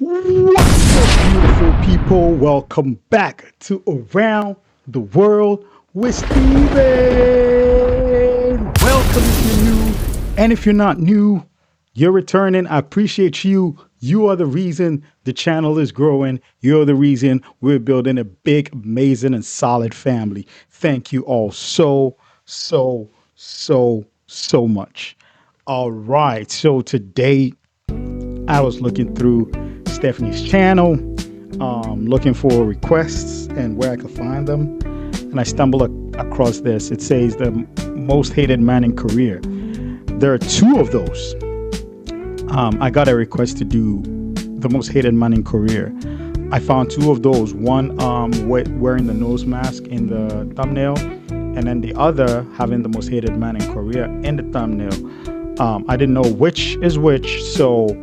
What's up, beautiful people? Welcome back to Around the World with Steven. Welcome if you're new, and if you're not new, you're returning. I appreciate you. You are the reason the channel is growing. You're the reason we're building a big, amazing, and solid family. Thank you all so much. All right, so today I was looking through Stephanie's channel, looking for requests and where I could find them. And I stumbled across this. It says the most hated man in Korea. There are two of those. I got a request to do the most hated man in Korea. I found two of those. One wearing the nose mask in the thumbnail, and then the other having the most hated man in Korea in the thumbnail. I didn't know which is which, so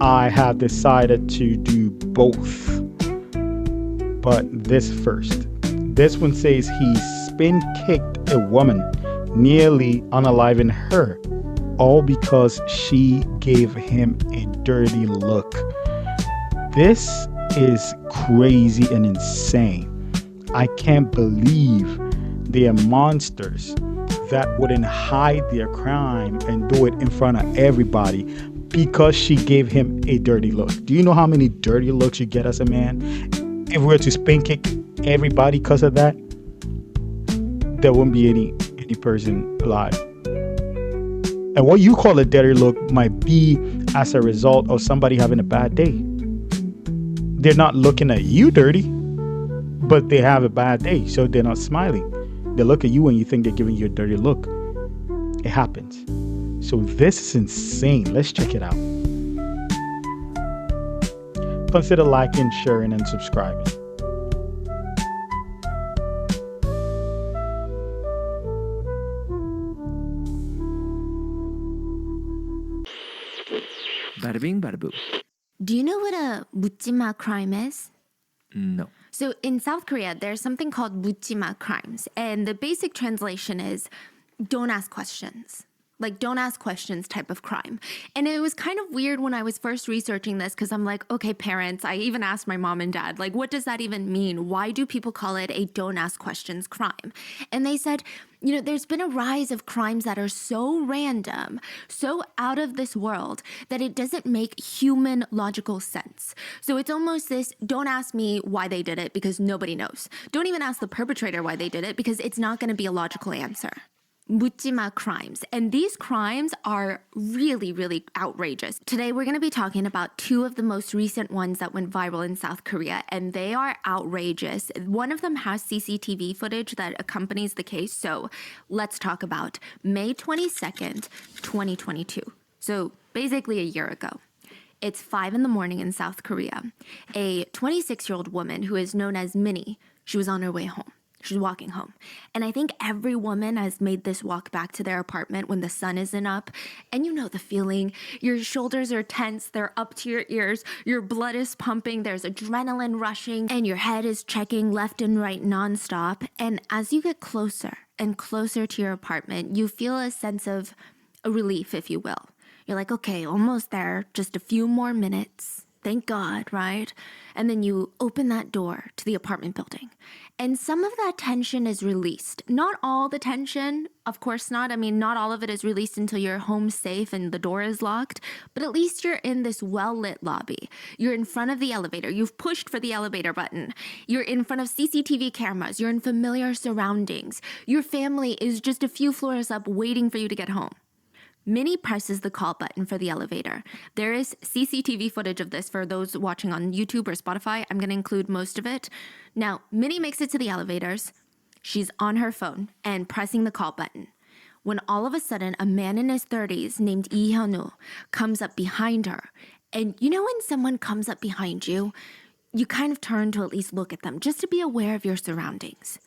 I have decided to do both. But this first. This one says he spin kicked a woman, nearly unaliving her, all because she gave him a dirty look. This is crazy and insane. I can't believe they are monsters that wouldn't hide their crime and do it in front of everybody because she gave him a dirty look. Do you know how many dirty looks you get as a man? If we were to spin kick everybody because of that, there wouldn't be any person alive. And what you call a dirty look might be as a result of somebody having a bad day. They're not looking at you dirty, but they have a bad day, so they're not smiling. They look at you and you think they're giving you a dirty look. It happens. So this is insane. Let's check it out. Consider liking, sharing, and subscribing. Bada bing, bada boo. Do you know what a 묻지마 crime is? No. So in South Korea, there's something called 묻지마 crimes. And the basic translation is don't ask questions. Like, don't ask questions type of crime. And it was kind of weird when I was first researching this because I'm like, okay, parents, I even asked my mom and dad, like, what does that even mean? Why do people call it a don't ask questions crime? And they said, you know, there's been a rise of crimes that are so random, so out of this world that it doesn't make human logical sense. So it's almost this, don't ask me why they did it because nobody knows. Don't even ask the perpetrator why they did it because it's not going to be a logical answer. 묻지마 crimes. And these crimes are really, really outrageous. Today, we're going to be talking about two of the most recent ones that went viral in South Korea, and they are outrageous. One of them has CCTV footage that accompanies the case, so let's talk about May 22nd, 2022. So basically a year ago. It's 5 a.m. in South Korea. A 26-year-old woman who is known as Minnie, she was on her way home. She's walking home. And I think every woman has made this walk back to their apartment when the sun isn't up. And you know the feeling. Your shoulders are tense. They're up to your ears. Your blood is pumping. There's adrenaline rushing. And your head is checking left and right nonstop. And as you get closer and closer to your apartment, you feel a sense of a relief, if you will. You're like, okay, almost there. Just a few more minutes. Thank God, right? And then you open that door to the apartment building. And some of that tension is released. Not all the tension, of course not. I mean, not all of it is released until you're home safe and the door is locked. But at least you're in this well-lit lobby. You're in front of the elevator. You've pushed for the elevator button. You're in front of CCTV cameras. You're in familiar surroundings. Your family is just a few floors up waiting for you to get home. Minnie presses the call button for the elevator. There is CCTV footage of this for those watching on YouTube or Spotify. I'm going to include most of it. Now, Minnie makes it to the elevators. She's on her phone and pressing the call button. When all of a sudden, a man in his 30s named Lee Hyun-woo comes up behind her. And you know when someone comes up behind you, you kind of turn to at least look at them just to be aware of your surroundings.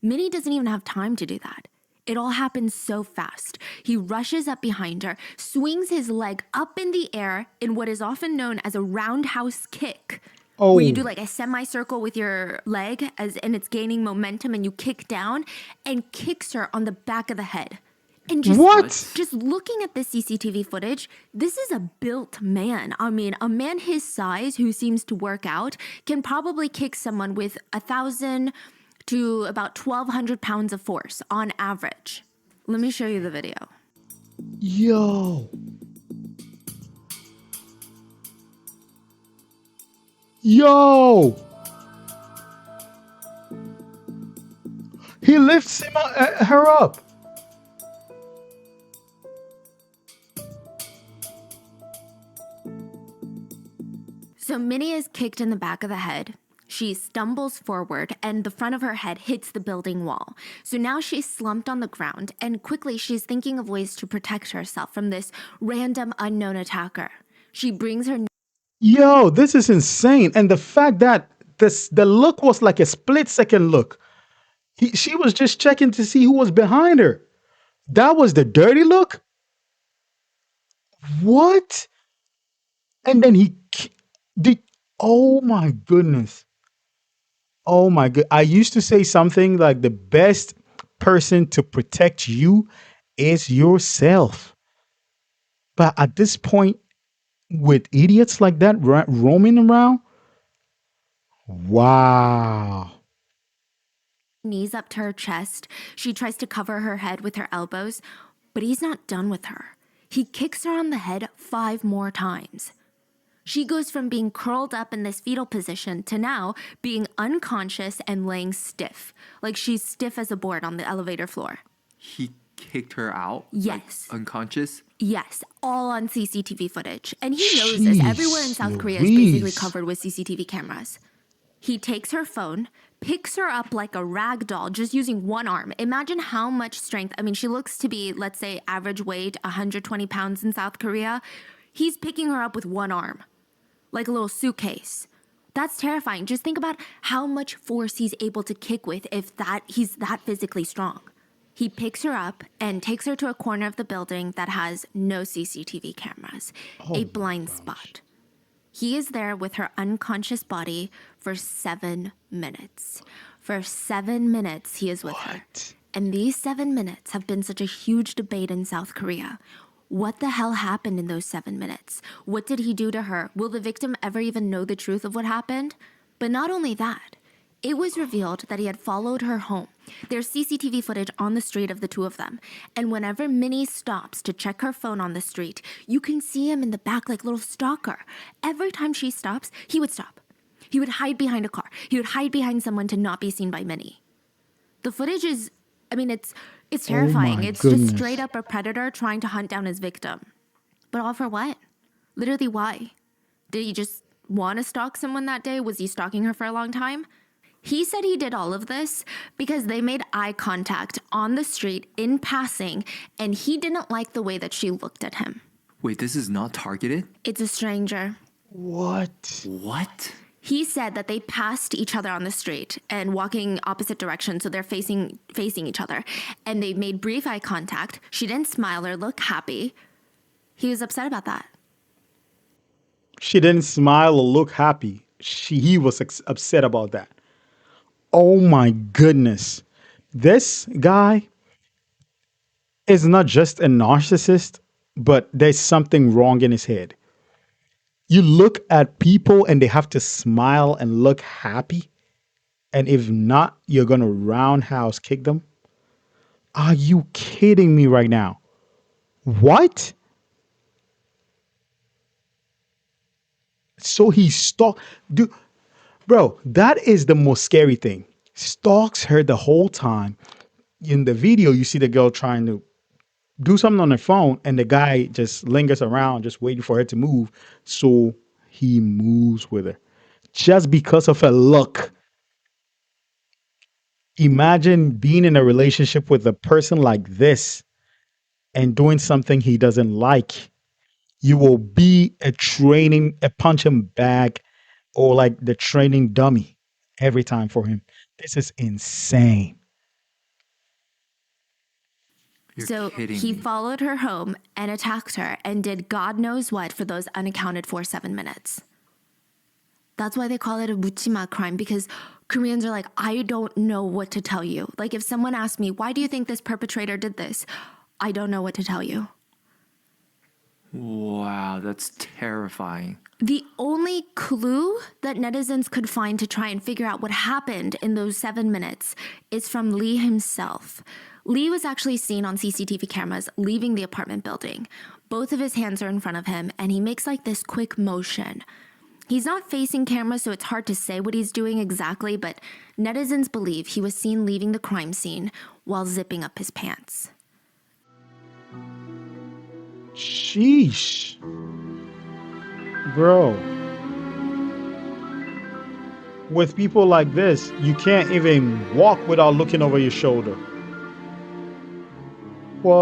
Minnie doesn't even have time to do that. It all happens so fast. He rushes up behind her, swings his leg up in the air in what is often known as a roundhouse kick. Oh. Where you do like a semicircle with your leg and it's gaining momentum and you kick down and kicks her on the back of the head. And just What? just looking at the CCTV footage, this is a built man. I mean, a man his size who seems to work out can probably kick someone with 1,000 to about 1,200 pounds of force on average. Let me show you the video. Yo. Yo. He lifts her up. So Minnie is kicked in the back of the head. She stumbles forward and the front of her head hits the building wall. So now she's slumped on the ground and quickly she's thinking of ways to protect herself from this random unknown attacker. She brings her Yo, this is insane. And the fact that the look was like a split second look. She was just checking to see who was behind her. That was the dirty look? What? And then did, oh my goodness. Oh my god. I used to say something like the best person to protect you is yourself. But at this point, with idiots like that roaming around, wow. knees up to her chest. She tries to cover her head with her elbows, but he's not done with her. He kicks her on the head 5 more times. She goes from being curled up in this fetal position to now being unconscious and laying stiff, like she's stiff as a board on the elevator floor. He kicked her out? Yes. Like, unconscious? Yes, all on CCTV footage. And he knows this. Everywhere in South Korea is basically covered with CCTV cameras. He takes her phone, picks her up like a rag doll, just using one arm. Imagine how much strength. I mean, she looks to be, let's say, average weight, 120 pounds in South Korea. He's picking her up with one arm, like a little suitcase. That's terrifying. Just think about how much force he's able to kick with if he's that physically strong. He picks her up and takes her to a corner of the building that has no CCTV cameras, a blind spot. He is there with her unconscious body for 7 minutes. For 7 minutes, he is with her. And these 7 minutes have been such a huge debate in South Korea. What the hell happened in those 7 minutes? What did he do to her? Will the victim ever even know the truth of what happened? But not only that, it was revealed that he had followed her home. There's CCTV footage on the street of the two of them. And whenever Minnie stops to check her phone on the street, you can see him in the back like a little stalker. Every time she stops, he would stop. He would hide behind a car. He would hide behind someone to not be seen by Minnie. The footage is, I mean, it's terrifying. It's just straight up a predator trying to hunt down his victim. But all for what? Literally why? Did he just want to stalk someone that day? Was he stalking her for a long time? He said he did all of this because they made eye contact on the street in passing, and he didn't like the way that she looked at him. Wait, this is not targeted? It's a stranger. What? What? He said that they passed each other on the street and walking opposite directions, so they're facing each other. And they made brief eye contact. She didn't smile or look happy. He was upset about that. She didn't smile or look happy. He was upset about that. Oh my goodness. This guy is not just a narcissist, but there's something wrong in his head. You look at people and they have to smile and look happy. And if not, you're going to roundhouse kick them. Are you kidding me right now? What? So he stalked. Dude, bro, that is the most scary thing. Stalks her the whole time. In the video, you see the girl trying to do something on her phone, and the guy just lingers around, just waiting for her to move. So he moves with her just because of her look. Imagine being in a relationship with a person like this and doing something he doesn't like. You will be a punching bag or like the training dummy every time for him. This is insane. So he followed her home and attacked her and did God knows what for those unaccounted for 7 minutes. That's why they call it a 묻지마 crime, because Koreans are like, I don't know what to tell you. Like if someone asked me, why do you think this perpetrator did this? I don't know what to tell you. Wow, that's terrifying. The only clue that netizens could find to try and figure out what happened in those 7 minutes is from Lee himself. Lee was actually seen on CCTV cameras leaving the apartment building. Both of his hands are in front of him, and he makes like this quick motion. He's not facing camera, so it's hard to say what he's doing exactly, but netizens believe he was seen leaving the crime scene while zipping up his pants. Sheesh. Bro. With people like this, you can't even walk without looking over your shoulder. What?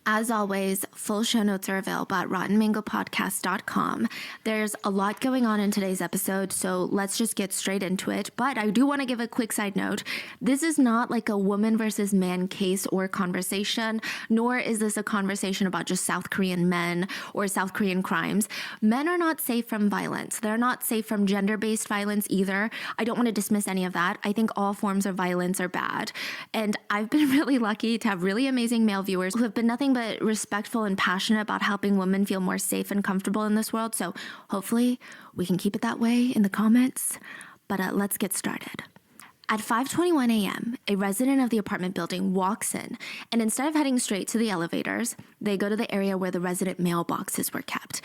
As always, full show notes are available at rottenmangopodcast.com. There's a lot going on in today's episode, so let's just get straight into it. But I do want to give a quick side note. This is not like a woman versus man case or conversation, nor is this a conversation about just South Korean men or South Korean crimes. Men are not safe from violence. They're not safe from gender-based violence either. I don't want to dismiss any of that. I think all forms of violence are bad. And I've been really lucky to have really amazing male viewers who have been nothing but respectful and passionate about helping women feel more safe and comfortable in this world. So hopefully we can keep it that way in the comments. But let's get started. At 5:21 a.m., a resident of the apartment building walks in, and instead of heading straight to the elevators, they go to the area where the resident mailboxes were kept.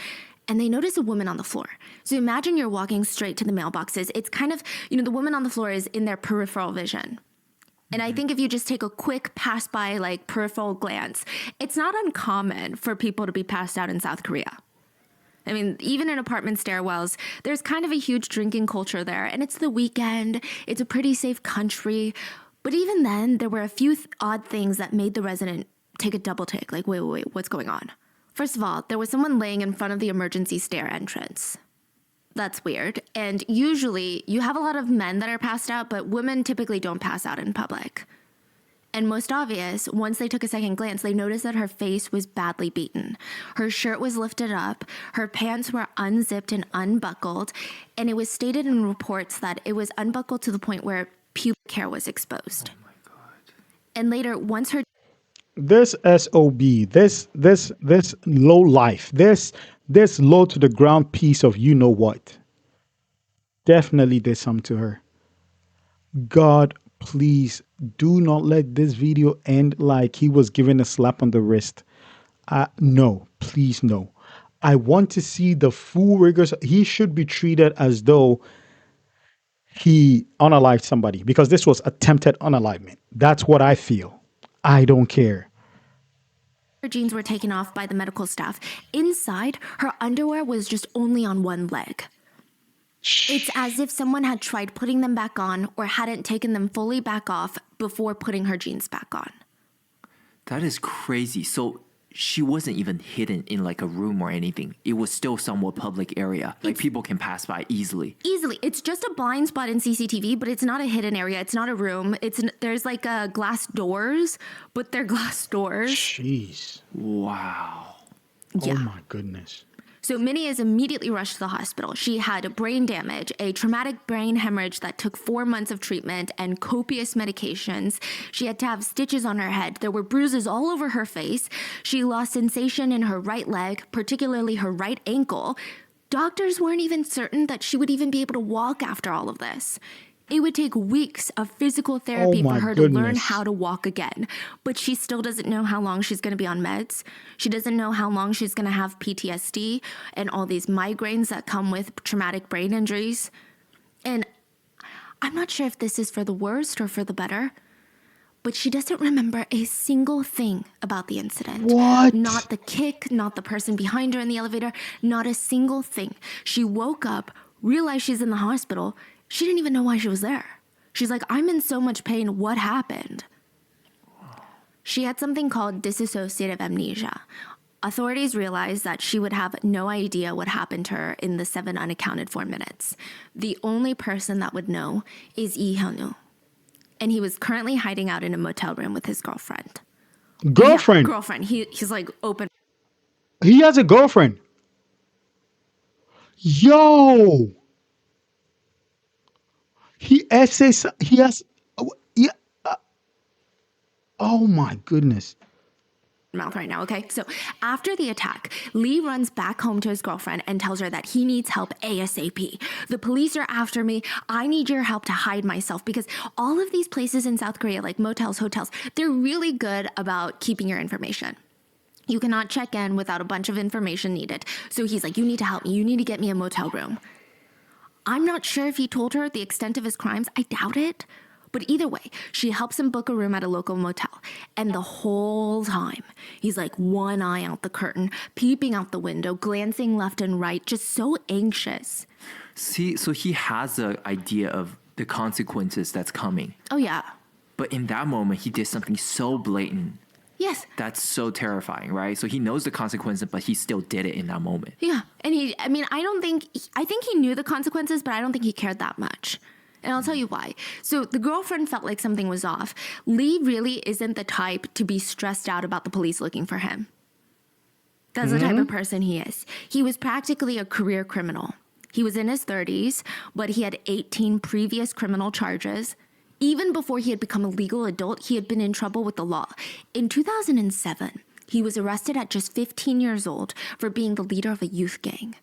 And they notice a woman on the floor. So imagine you're walking straight to the mailboxes. It's kind of, the woman on the floor is in their peripheral vision. And I think if you just take a quick pass by, like peripheral glance, it's not uncommon for people to be passed out in South Korea. I mean, even in apartment stairwells, there's kind of a huge drinking culture there. And it's the weekend. It's a pretty safe country. But even then, there were a few odd things that made the resident take a double take. Like, wait, what's going on? First of all, there was someone laying in front of the emergency stair entrance. That's weird. And usually you have a lot of men that are passed out, but women typically don't pass out in public. And most obvious, once they took a second glance, they noticed that her face was badly beaten. Her shirt was lifted up, her pants were unzipped and unbuckled, and it was stated in reports that it was unbuckled to the point where pubic hair was exposed. Oh my God. And later, once her This SOB, this low life, this low to the ground piece of you know what, definitely did something to her. God, please do not let this video end like he was given a slap on the wrist. No, please no. I want to see the full rigors. He should be treated as though he unalived somebody, because this was attempted unalivement. That's what I feel. I don't care. her jeans were taken off by the medical staff. Inside, her underwear was just only on one leg. It's as if someone had tried putting them back on or hadn't taken them fully back off before putting her jeans back on. That is crazy. So she wasn't even hidden in like a room or anything. It was still somewhat public area. Like people can pass by easily. Easily. It's just a blind spot in CCTV, but it's not a hidden area. It's not a room. There's like glass doors, but they're glass doors. Jeez. Wow. Yeah. Oh my goodness. So Minnie is immediately rushed to the hospital. She had brain damage, a traumatic brain hemorrhage that took 4 months of treatment and copious medications. She had to have stitches on her head. There were bruises all over her face. She lost sensation in her right leg, particularly her right ankle. Doctors weren't even certain that she would even be able to walk after all of this. It would take weeks of physical therapy for her to learn how to walk again. But she still doesn't know how long she's going to be on meds. She doesn't know how long she's going to have PTSD and all these migraines that come with traumatic brain injuries. And I'm not sure if this is for the worst or for the better, but she doesn't remember a single thing about the incident. What? Not the kick, not the person behind her in the elevator, not a single thing. She woke up, realized she's in the hospital. She didn't even know why she was there. She's like, I'm in so much pain. What happened? She had something called dissociative amnesia. Authorities realized that she would have no idea what happened to her in the 7 unaccounted for minutes. The only person that would know is Lee Hyun-woo. And he was currently hiding out in a motel room with his girlfriend. Girlfriend? Yeah, girlfriend. He's like open. He has a girlfriend. Yo! He has Oh my goodness. Mouth right now, okay? So after the attack, Lee runs back home to his girlfriend and tells her that he needs help ASAP. The police are after me. I need your help to hide myself because all of these places in South Korea, like motels, hotels, they're really good about keeping your information. You cannot check in without a bunch of information needed. So he's like, you need to help me. You need to get me a motel room. I'm not sure if he told her the extent of his crimes. I doubt it. But either way, she helps him book a room at a local motel. And the whole time, he's like one eye out the curtain, peeping out the window, glancing left and right, just so anxious. See, so he has an idea of the consequences that's coming. Oh, yeah. But in that moment, he did something so blatant. Yes. That's so terrifying, right? So he knows the consequences, but he still did it in that moment. Yeah. And I think he knew the consequences, but I don't think he cared that much. And I'll tell you why. So the girlfriend felt like something was off. Lee really isn't the type to be stressed out about the police looking for him. That's the type of person he is. He was practically a career criminal. He was in his 30s, but he had 18 previous criminal charges. Even before he had become a legal adult, he had been in trouble with the law. In 2007, he was arrested at just 15 years old for being the leader of a youth gang.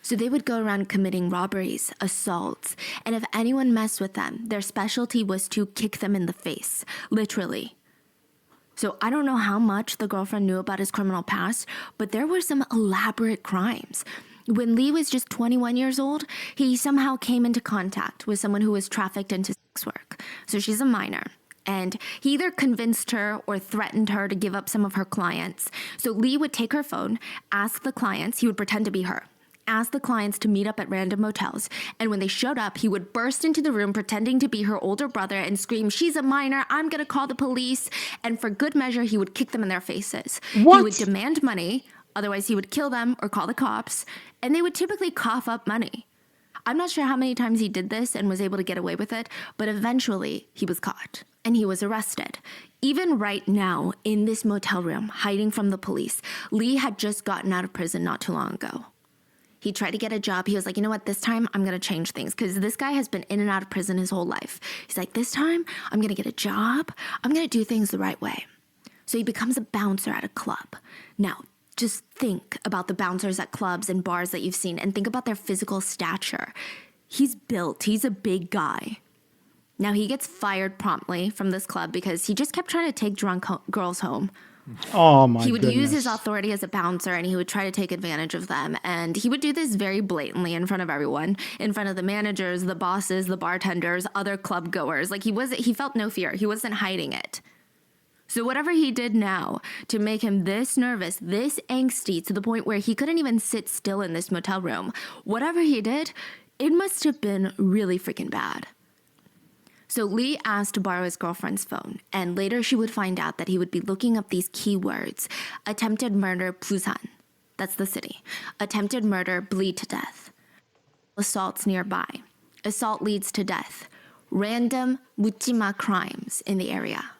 So they would go around committing robberies, assaults, and if anyone messed with them, their specialty was to kick them in the face, literally. So I don't know how much the girlfriend knew about his criminal past, but there were some elaborate crimes. When Lee was just 21 years old, he somehow came into contact with someone who was trafficked into sex work. So she's a minor. And he either convinced her or threatened her to give up some of her clients. So Lee would take her phone, ask the clients, he would pretend to be her, ask the clients to meet up at random motels. And when they showed up, he would burst into the room pretending to be her older brother and scream, "She's a minor, I'm gonna call the police." And for good measure, he would kick them in their faces. What? He would demand money, otherwise he would kill them or call the cops. And they would typically cough up money. I'm not sure how many times he did this and was able to get away with it, but eventually he was caught and he was arrested. Even right now, in this motel room, hiding from the police, Lee had just gotten out of prison not too long ago. He tried to get a job. He was like, you know what, this time I'm going to change things because this guy has been in and out of prison his whole life. He's like, this time I'm going to get a job. I'm going to do things the right way. So he becomes a bouncer at a club. Now, just think about the bouncers at clubs and bars that you've seen and think about their physical stature. He's built. He's a big guy. Now, he gets fired promptly from this club because he just kept trying to take drunk girls home. Oh my He would goodness. use his authority as a bouncer and he would try to take advantage of them. And he would do this very blatantly in front of everyone, in front of the managers, the bosses, the bartenders, other club goers. Like he felt no fear. He wasn't hiding it. So whatever he did now to make him this nervous, this angsty to the point where he couldn't even sit still in this motel room, whatever he did, it must have been really freaking bad. So Lee asked to borrow his girlfriend's phone, and later she would find out that he would be looking up these keywords: attempted murder Busan, that's the city, attempted murder bleed to death, assaults nearby, assault leads to death, random 묻지마 crimes in the area.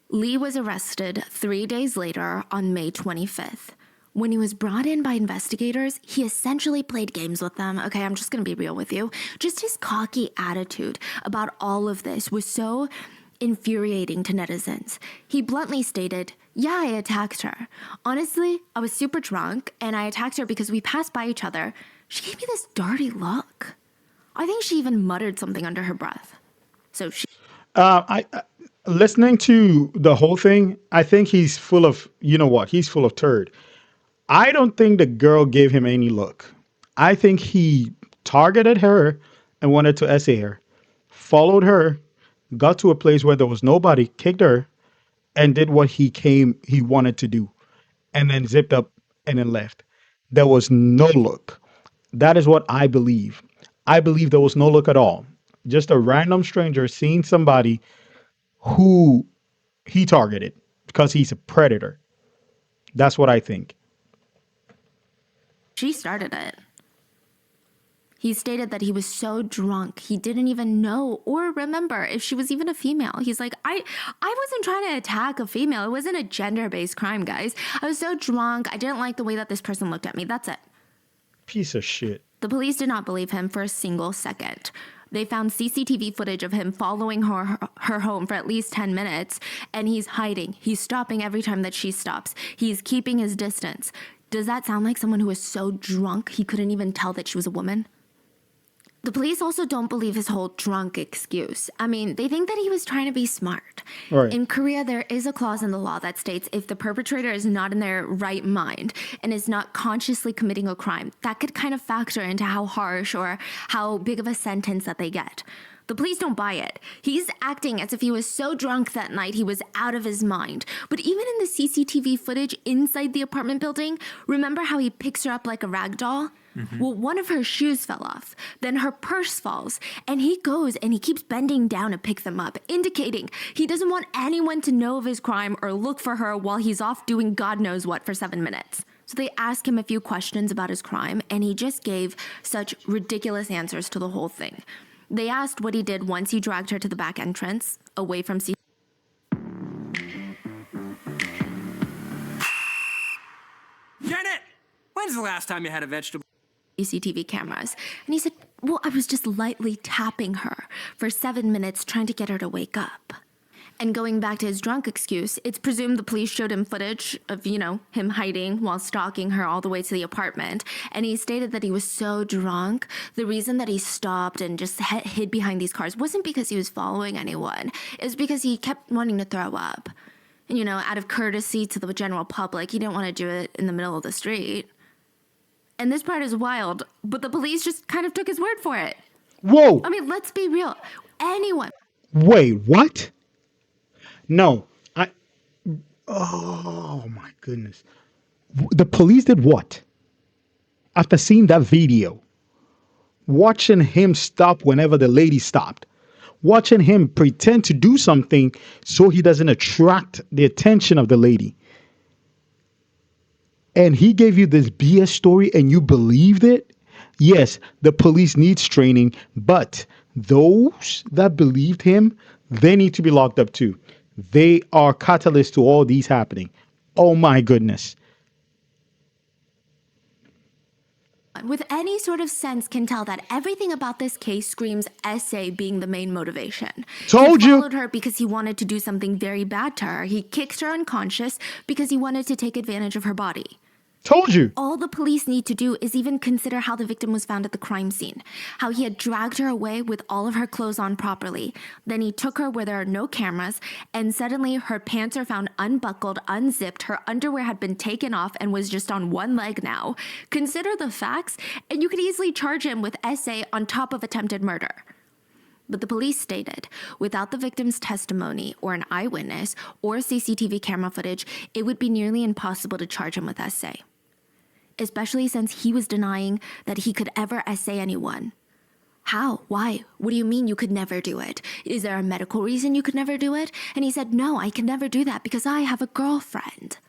Lee was arrested 3 days later on May 25th. When he was brought in by investigators, he essentially played games with them. Okay, I'm just going to be real with you. Just his cocky attitude about all of this was so infuriating to netizens. He bluntly stated, "Yeah, I attacked her. Honestly, I was super drunk and I attacked her because we passed by each other. She gave me this dirty look." I think she even muttered something under her breath. So she... I listening to the whole thing, I think he's full of, you know what? He's full of turd. I don't think the girl gave him any look. I think he targeted her and wanted to essay her, followed her, got to a place where there was nobody, kicked her, and did what he wanted to do, and then zipped up and then left. There was no look. That is what I believe. I believe there was no look at all. Just a random stranger seeing somebody who he targeted because he's a predator. That's what I think. She started it. He stated that he was so drunk he didn't even know or remember if she was even a female. He's like, I wasn't trying to attack a female. It wasn't a gender-based crime, guys. I was so drunk. I didn't like the way that this person looked at me. That's it. Piece of shit. The police did not believe him for a single second. They found CCTV footage of him following her home for at least 10 minutes, and he's hiding. He's stopping every time that she stops. He's keeping his distance. Does that sound like someone who was so drunk he couldn't even tell that she was a woman? The police also don't believe his whole drunk excuse. I mean, they think that he was trying to be smart. Right. In Korea, there is a clause in the law that states if the perpetrator is not in their right mind and is not consciously committing a crime, that could kind of factor into how harsh or how big of a sentence that they get. The police don't buy it. He's acting as if he was so drunk that night he was out of his mind. But even in the CCTV footage inside the apartment building, remember how he picks her up like a rag doll? Well, one of her shoes fell off. Then her purse falls. And he goes and he keeps bending down to pick them up, indicating he doesn't want anyone to know of his crime or look for her while he's off doing God knows what for 7 minutes. So they asked him a few questions about his crime, and he just gave such ridiculous answers to the whole thing. They asked what he did once he dragged her to the back entrance, away from Janet! When's the last time you had a vegetable? CCTV cameras. And he said, well, I was just lightly tapping her for 7 minutes trying to get her to wake up. And going back to his drunk excuse, it's presumed the police showed him footage of, him hiding while stalking her all the way to the apartment. And he stated that he was so drunk, the reason that he stopped and just hid behind these cars wasn't because he was following anyone. It was because he kept wanting to throw up. And, out of courtesy to the general public, he didn't want to do it in the middle of the street. And this part is wild, but the police just kind of took his word for it. Whoa. I mean, let's be real. Anyone. Wait, what? No. Oh, my goodness. The police did what? After seeing that video, watching him stop whenever the lady stopped, watching him pretend to do something so he doesn't attract the attention of the lady. And he gave you this BS story and you believed it? Yes, the police needs training, but those that believed him, they need to be locked up too. They are catalysts to all these happening. Oh my goodness. With any sort of sense can tell that everything about this case screams SA being the main motivation. Told he you. followed her because he wanted to do something very bad to her. He kicked her unconscious because he wanted to take advantage of her body. Told you. All the police need to do is even consider how the victim was found at the crime scene. How he had dragged her away with all of her clothes on properly. Then he took her where there are no cameras, and suddenly her pants are found unbuckled, unzipped, her underwear had been taken off and was just on one leg now. Consider the facts, and you could easily charge him with SA on top of attempted murder. But the police stated, without the victim's testimony or an eyewitness or CCTV camera footage, it would be nearly impossible to charge him with SA. Especially since he was denying that he could ever SA anyone. How? Why? What do you mean you could never do it? Is there a medical reason you could never do it? And he said, no, I can never do that because I have a girlfriend.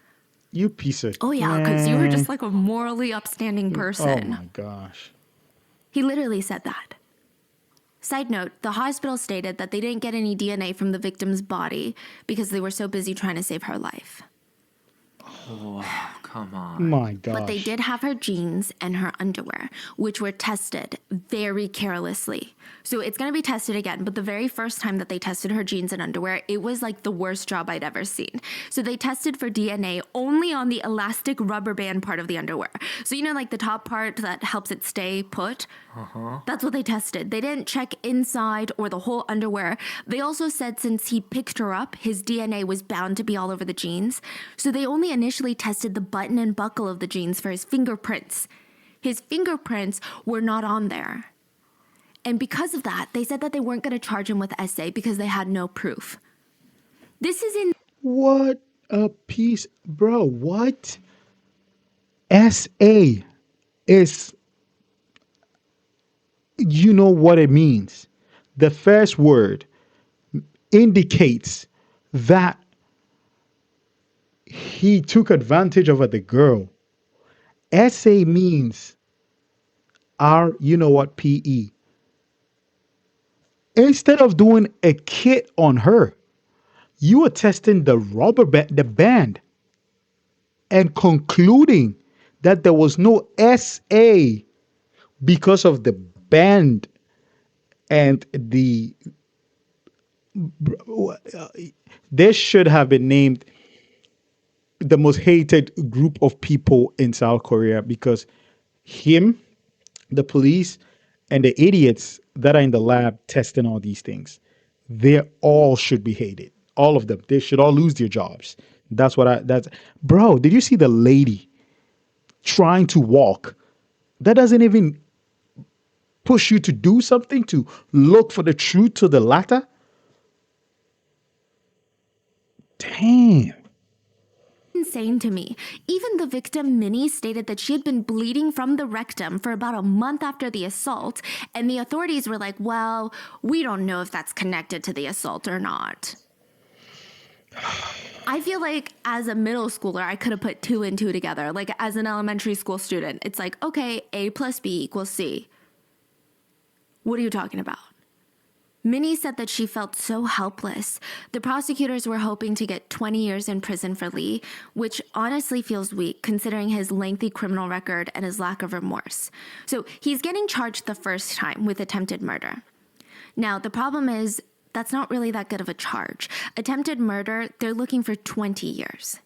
You piece of... Oh yeah, because you were just like a morally upstanding person. Oh my gosh. He literally said that. Side note, the hospital stated that they didn't get any DNA from the victim's body because they were so busy trying to save her life. Oh, come on. My gosh. But they did have her jeans and her underwear, which were tested very carelessly. So it's going to be tested again, but the very first time that they tested her jeans and underwear, it was like the worst job I'd ever seen. So they tested for DNA only on the elastic rubber band part of the underwear. So like the top part that helps it stay put? That's what they tested. They didn't check inside or the whole underwear. They also said since he picked her up, his DNA was bound to be all over the jeans. So they only initially tested the button and buckle of the jeans for his fingerprints. His fingerprints were not on there. And because of that, they said that they weren't going to charge him with SA because they had no proof. This is in... What a piece. Bro, what? SA is... You know what it means. The first word indicates that he took advantage of the girl. SA means PE. Instead of doing a kit on her, you are testing the rubber band, the band, and concluding that there was no SA because of the band And this should have been named the most hated group of people in South Korea because him, the police, and the idiots that are in the lab testing all these things, they all should be hated. All of them. They should all lose their jobs. That's bro, did you see the lady trying to walk? That doesn't even push you to do something, to look for the truth to the latter. Damn. Insane to me. Even the victim, Minnie, stated that she had been bleeding from the rectum for about a month after the assault, and the authorities were like, well, we don't know if that's connected to the assault or not. I feel like as a middle schooler, I could have put 2 and 2 together. Like as an elementary school student, it's like, okay, A plus B equals C. What are you talking about? Minnie said that she felt so helpless. The prosecutors were hoping to get 20 years in prison for Lee, which honestly feels weak considering his lengthy criminal record and his lack of remorse. So he's getting charged the first time with attempted murder. Now, the problem is that's not really that good of a charge. Attempted murder, they're looking for 20 years.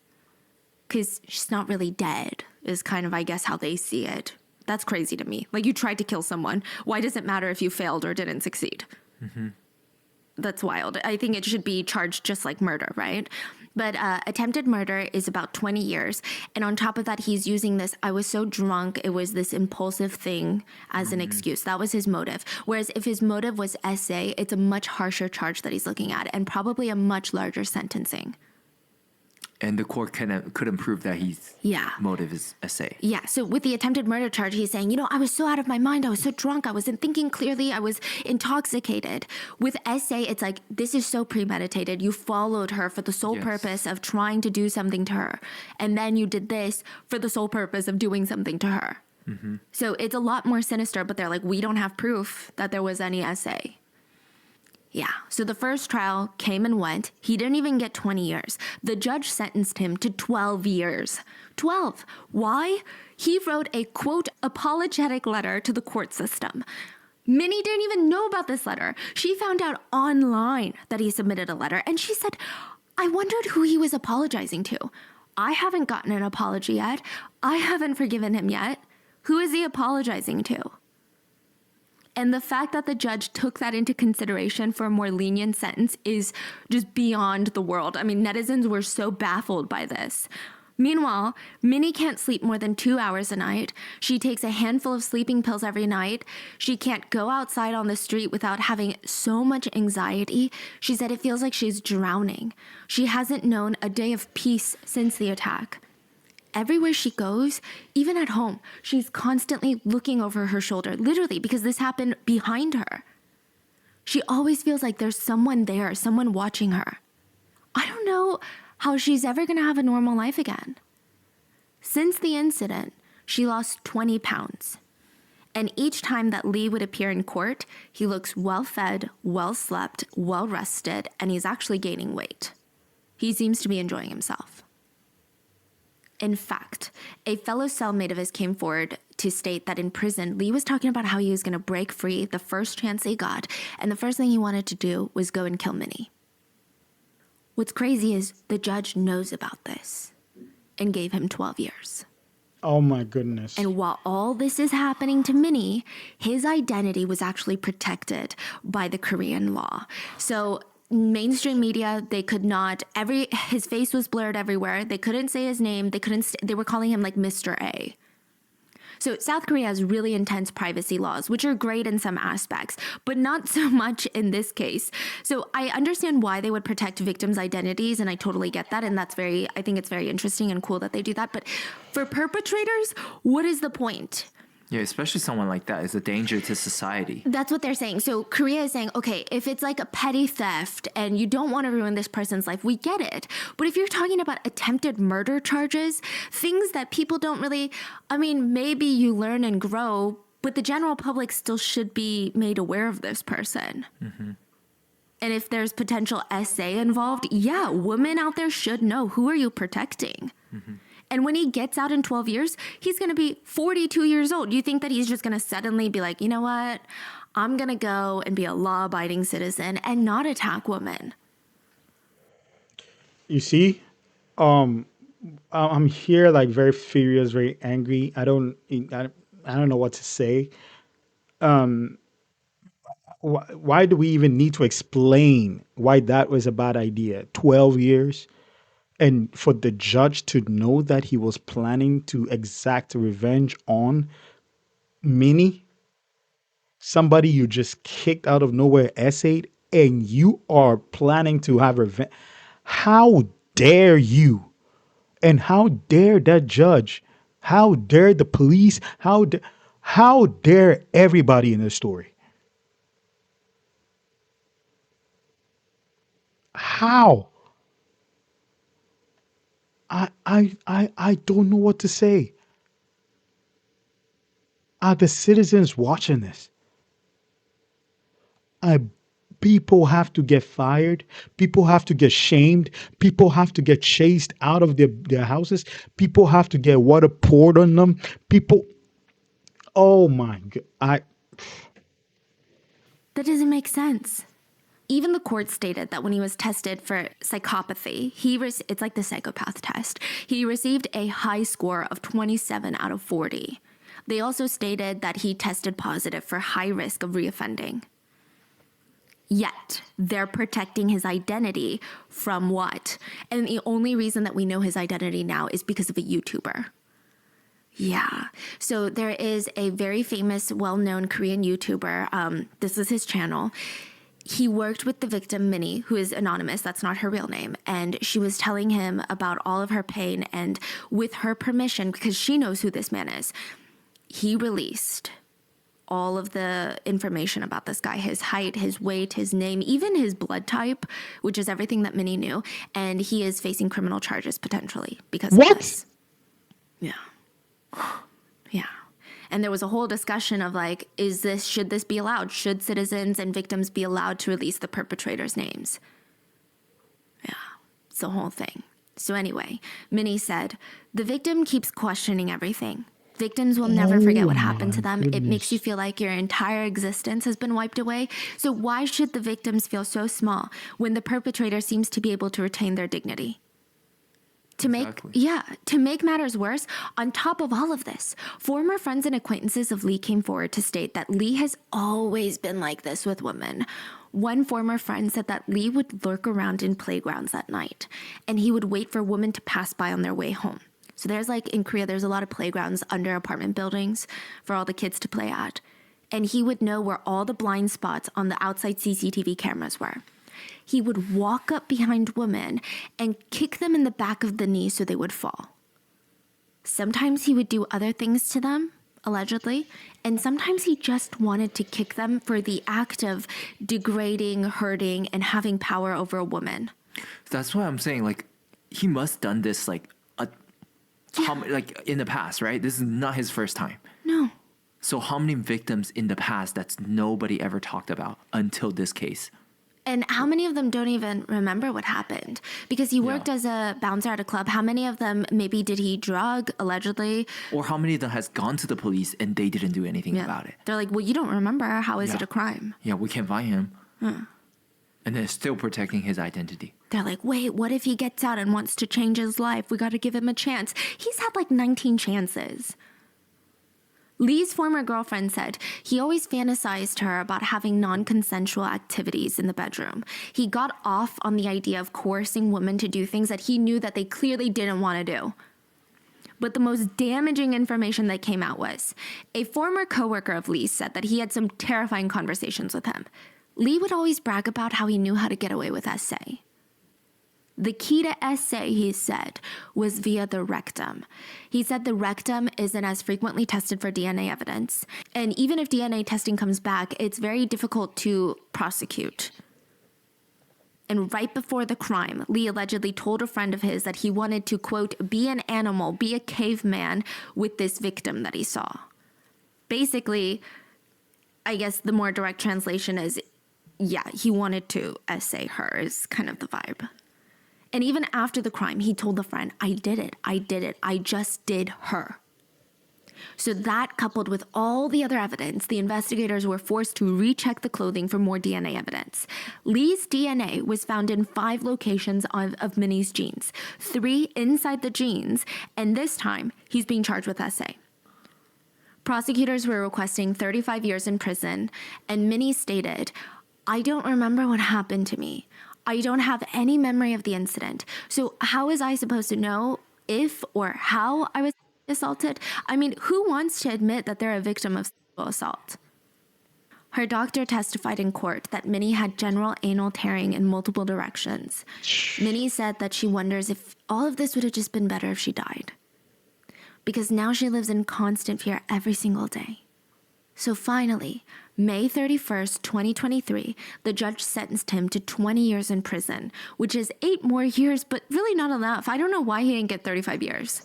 Because she's not really dead, is kind of, I guess, how they see it. That's crazy to me. Like, you tried to kill someone. Why does it matter if you failed or didn't succeed? Mm-hmm. That's wild. I think it should be charged just like murder, right? But attempted murder is about 20 years. And on top of that, he's using this, I was so drunk, it was this impulsive thing as an excuse. That was his motive. Whereas if his motive was SA, it's a much harsher charge that he's looking at and probably a much larger sentencing. And the court couldn't prove that his motive is SA. Yeah, so with the attempted murder charge, he's saying, I was so out of my mind, I was so drunk, I wasn't thinking clearly, I was intoxicated. With SA, it's like, this is so premeditated. You followed her for the sole purpose of trying to do something to her. And then you did this for the sole purpose of doing something to her. Mm-hmm. So it's a lot more sinister, but they're like, we don't have proof that there was any SA. Yeah, so the first trial came and went. He didn't even get 20 years. The judge sentenced him to 12 years. 12. Why? He wrote a, quote, apologetic letter to the court system. Minnie didn't even know about this letter. She found out online that he submitted a letter, and she said, I wondered who he was apologizing to. I haven't gotten an apology yet. I haven't forgiven him yet. Who is he apologizing to? And the fact that the judge took that into consideration for a more lenient sentence is just beyond the world. I mean, netizens were so baffled by this. Meanwhile, Minnie can't sleep more than 2 hours a night. She takes a handful of sleeping pills every night. She can't go outside on the street without having so much anxiety. She said it feels like she's drowning. She hasn't known a day of peace since the attack. Everywhere she goes, even at home, she's constantly looking over her shoulder, literally, because this happened behind her. She always feels like there's someone there, someone watching her. I don't know how she's ever going to have a normal life again. Since the incident, she lost 20 pounds. And each time that Lee would appear in court, he looks well-fed, well-slept, well-rested, and he's actually gaining weight. He seems to be enjoying himself. In fact, a fellow cellmate of his came forward to state that in prison, Lee was talking about how he was going to break free the first chance he got, and the first thing he wanted to do was go and kill Minnie. What's crazy is the judge knows about this and gave him 12 years. Oh my goodness. And while all this is happening to Minnie, his identity was actually protected by the Korean law. So mainstream media, they could not, his face was blurred everywhere. They couldn't say his name. They were calling him like Mr. A. So South Korea has really intense privacy laws, which are great in some aspects, but not so much in this case. So I understand why they would protect victims' identities, and I totally get that. And I think it's very interesting and cool that they do that. But for perpetrators, what is the point? Yeah, especially someone like that is a danger to society. That's what they're saying. So Korea is saying, okay, if it's like a petty theft and you don't want to ruin this person's life, we get it. But if you're talking about attempted murder charges, things that people don't really, maybe you learn and grow, but the general public still should be made aware of this person. Mm-hmm. And if there's potential SA involved, yeah, women out there should know, who are you protecting? Mm-hmm. And when he gets out in 12 years, he's going to be 42 years old. You think that he's just going to suddenly be like, you know what? I'm going to go and be a law-abiding citizen and not attack women. You see, I'm here like very furious, very angry. I don't know what to say. Why do we even need to explain why that was a bad idea? 12 years. And for the judge to know that he was planning to exact revenge on Minnie, somebody you just kicked out of nowhere, essayed, and you are planning to have revenge. How dare you? And how dare that judge? How dare the police? How dare everybody in this story? How? I don't know what to say. Are the citizens watching this? I People have to get fired. People have to get shamed. People have to get chased out of their houses. People have to get water poured on them. People, oh my God. That doesn't make sense. Even the court stated that when he was tested for psychopathy, it's like the psychopath test. He received a high score of 27 out of 40. They also stated that he tested positive for high risk of reoffending. Yet, they're protecting his identity from what? And the only reason that we know his identity now is because of a YouTuber. Yeah. So there is a very famous, well-known Korean YouTuber. This is his channel. He worked with the victim, Minnie, who is anonymous. That's not her real name. And she was telling him about all of her pain. And with her permission, because she knows who this man is, he released all of the information about this guy, his height, his weight, his name, even his blood type, which is everything that Minnie knew. And he is facing criminal charges potentially because of this. Yeah. Yeah. And there was a whole discussion of like, should this be allowed? Should citizens and victims be allowed to release the perpetrators' names? Yeah. It's the whole thing. So anyway, Minnie said, the victim keeps questioning everything. Victims will never forget what happened to them. It makes you feel like your entire existence has been wiped away. So why should the victims feel so small when the perpetrator seems to be able to retain their dignity? To make matters worse, on top of all of this, former friends and acquaintances of Lee came forward to state that Lee has always been like this with women. One former friend said that Lee would lurk around in playgrounds at night, and he would wait for women to pass by on their way home. So there's like, in Korea, there's a lot of playgrounds under apartment buildings for all the kids to play at. And he would know where all the blind spots on the outside CCTV cameras were. He would walk up behind women and kick them in the back of the knee so they would fall. Sometimes he would do other things to them, allegedly, and sometimes he just wanted to kick them for the act of degrading, hurting, and having power over a woman. That's why I'm saying, like, he must done this like in the past, right? This is not his first time. No. So how many victims in the past that's nobody ever talked about until this case? And how many of them don't even remember what happened? Because he worked as a bouncer at a club. How many of them, maybe did he drug, allegedly? Or how many of them has gone to the police and they didn't do anything about it? They're like, well, you don't remember. How is it a crime? Yeah, we can't find him. And they're still protecting his identity. They're like, wait, what if he gets out and wants to change his life? We got to give him a chance. He's had like 19 chances. Lee's former girlfriend said he always fantasized her about having non-consensual activities in the bedroom. He got off on the idea of coercing women to do things that he knew that they clearly didn't want to do. But the most damaging information that came out was a former coworker of Lee's said that he had some terrifying conversations with him. Lee would always brag about how he knew how to get away with essay. The key to essay, he said, was via the rectum. He said the rectum isn't as frequently tested for DNA evidence. And even if DNA testing comes back, it's very difficult to prosecute. And right before the crime, Lee allegedly told a friend of his that he wanted to, quote, be an animal, be a caveman with this victim that he saw. Basically, I guess the more direct translation is, yeah, he wanted to essay her is kind of the vibe. And even after the crime, he told the friend, I did it. I just did her. So that, coupled with all the other evidence, the investigators were forced to recheck the clothing for more DNA evidence. Lee's DNA was found in 5 locations of Minnie's jeans, 3 inside the jeans, and this time he's being charged with SA. Prosecutors were requesting 35 years in prison, and Minnie stated, "I don't remember what happened to me. I don't have any memory of the incident. So how was I supposed to know if or how I was assaulted? I mean, who wants to admit that they're a victim of sexual assault?" Her doctor testified in court that Minnie had general anal tearing in multiple directions. Minnie said that she wonders if all of this would have just been better if she died, because now she lives in constant fear every single day. So finally, May 31st, 2023, the judge sentenced him to 20 years in prison, which is 8 more years, but really not enough. I don't know why he didn't get 35 years.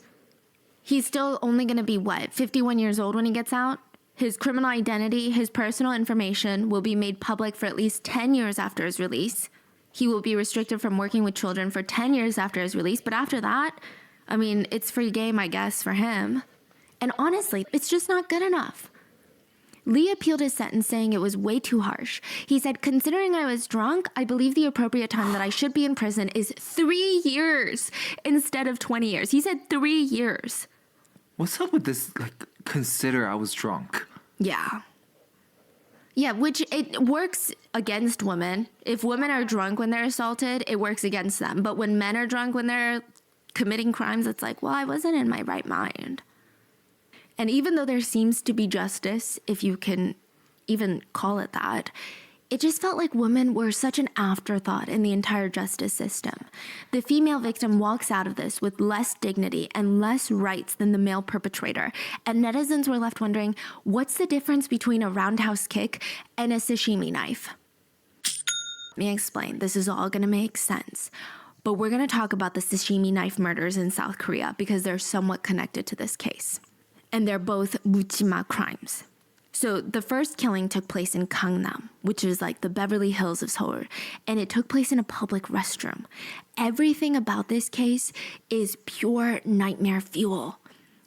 He's still only going to be, 51 years old when he gets out? His criminal identity, his personal information will be made public for at least 10 years after his release. He will be restricted from working with children for 10 years after his release, but after that, I mean, it's free game, I guess, for him. And honestly, it's just not good enough. Lee appealed his sentence, saying it was way too harsh. He said, "Considering I was drunk, I believe the appropriate time that I should be in prison is 3 years instead of 20 years. He said 3 years. What's up with this, consider I was drunk? Yeah. Yeah, which it works against women. If women are drunk when they're assaulted, it works against them. But when men are drunk when they're committing crimes, it's like, well, I wasn't in my right mind. And even though there seems to be justice, if you can even call it that, it just felt like women were such an afterthought in the entire justice system. The female victim walks out of this with less dignity and less rights than the male perpetrator, and netizens were left wondering, what's the difference between a roundhouse kick and a sashimi knife? Let me explain. This is all going to make sense. But we're going to talk about the sashimi knife murders in South Korea because they're somewhat connected to this case. And they're both 묻지마 crimes. So the first killing took place in Gangnam, which is like the Beverly Hills of Seoul, and it took place in a public restroom. Everything about this case is pure nightmare fuel.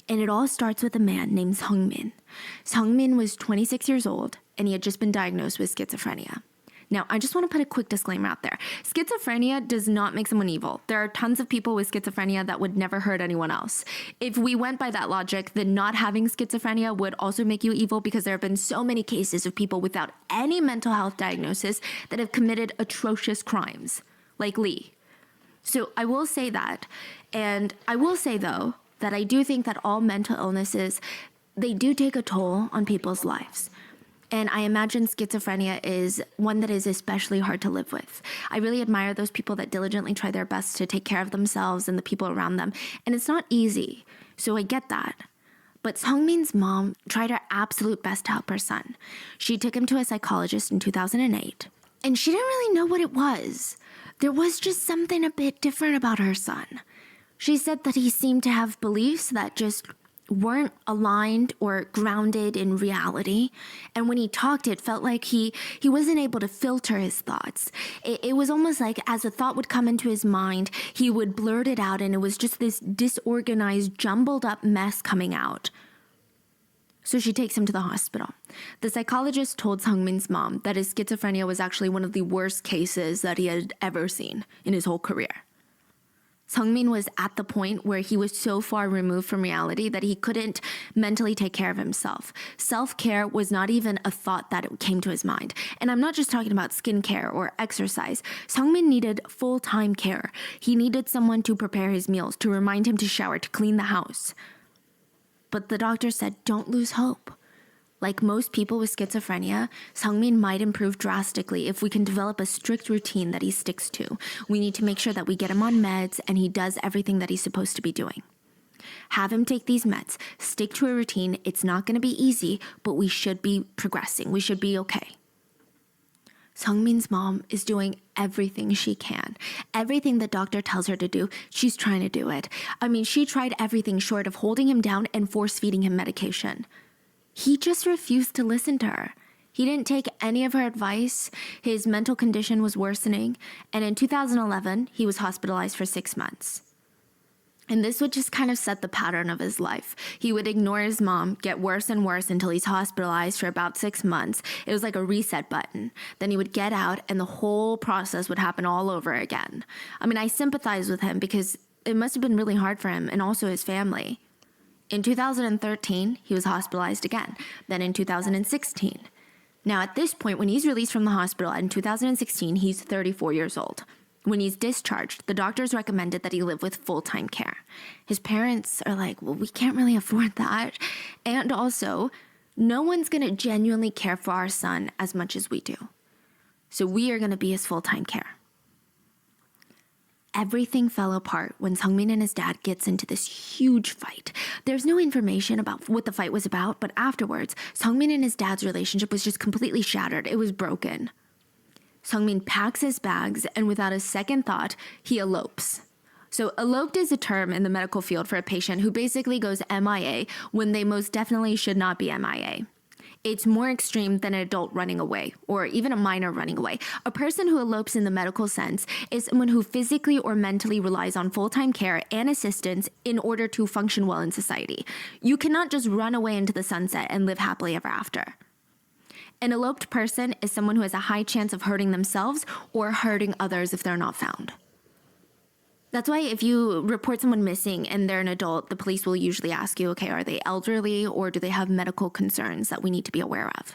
And it all starts with a man named Seungmin. Seungmin was 26 years old, and he had just been diagnosed with schizophrenia. Now, I just want to put a quick disclaimer out there. Schizophrenia does not make someone evil. There are tons of people with schizophrenia that would never hurt anyone else. If we went by that logic, then not having schizophrenia would also make you evil because there have been so many cases of people without any mental health diagnosis that have committed atrocious crimes, like Lee. So I will say that. And I will say, though, that I do think that all mental illnesses, they do take a toll on people's lives. And I imagine schizophrenia is one that is especially hard to live with. I really admire those people that diligently try their best to take care of themselves and the people around them. And it's not easy. So I get that. But Seungmin's mom tried her absolute best to help her son. She took him to a psychologist in 2008. And she didn't really know what it was. There was just something a bit different about her son. She said that he seemed to have beliefs that just weren't aligned or grounded in reality. And when he talked, it felt like he wasn't able to filter his thoughts. It was almost like as a thought would come into his mind, he would blurt it out, and it was just this disorganized, jumbled up mess coming out. So she takes him to the hospital. The psychologist told Seungmin's mom that his schizophrenia was actually one of the worst cases that he had ever seen in his whole career. Seungmin was at the point where he was so far removed from reality that he couldn't mentally take care of himself. Self-care was not even a thought that came to his mind. And I'm not just talking about skincare or exercise. Seungmin needed full-time care. He needed someone to prepare his meals, to remind him to shower, to clean the house. But the doctor said, don't lose hope. Like most people with schizophrenia, Seungmin might improve drastically if we can develop a strict routine that he sticks to. We need to make sure that we get him on meds and he does everything that he's supposed to be doing. Have him take these meds, stick to a routine. It's not going to be easy, but we should be progressing. We should be okay. Seungmin's mom is doing everything she can. Everything the doctor tells her to do, she's trying to do it. I mean, she tried everything short of holding him down and force-feeding him medication. He just refused to listen to her. He didn't take any of her advice. His mental condition was worsening. And in 2011, he was hospitalized for 6 months. And this would just kind of set the pattern of his life. He would ignore his mom, get worse and worse until he's hospitalized for about 6 months. It was like a reset button. Then he would get out and the whole process would happen all over again. I mean, I sympathize with him because it must have been really hard for him and also his family. In 2013, he was hospitalized again. Then in 2016. Now at this point, when he's released from the hospital in 2016, he's 34 years old. When he's discharged, the doctors recommended that he live with full-time care. His parents are like, well, we can't really afford that. And also, no one's going to genuinely care for our son as much as we do. So we are going to be his full-time care. Everything fell apart when Seungmin and his dad gets into this huge fight. There's no information about what the fight was about, but afterwards, Seungmin and his dad's relationship was just completely shattered. It was broken. Seungmin packs his bags, and without a second thought, he elopes. So eloped is a term in the medical field for a patient who basically goes MIA when they most definitely should not be MIA. It's more extreme than an adult running away, or even a minor running away. A person who elopes in the medical sense is someone who physically or mentally relies on full-time care and assistance in order to function well in society. You cannot just run away into the sunset and live happily ever after. An eloped person is someone who has a high chance of hurting themselves or hurting others if they're not found. That's why if you report someone missing and they're an adult, the police will usually ask you, okay, are they elderly or do they have medical concerns that we need to be aware of?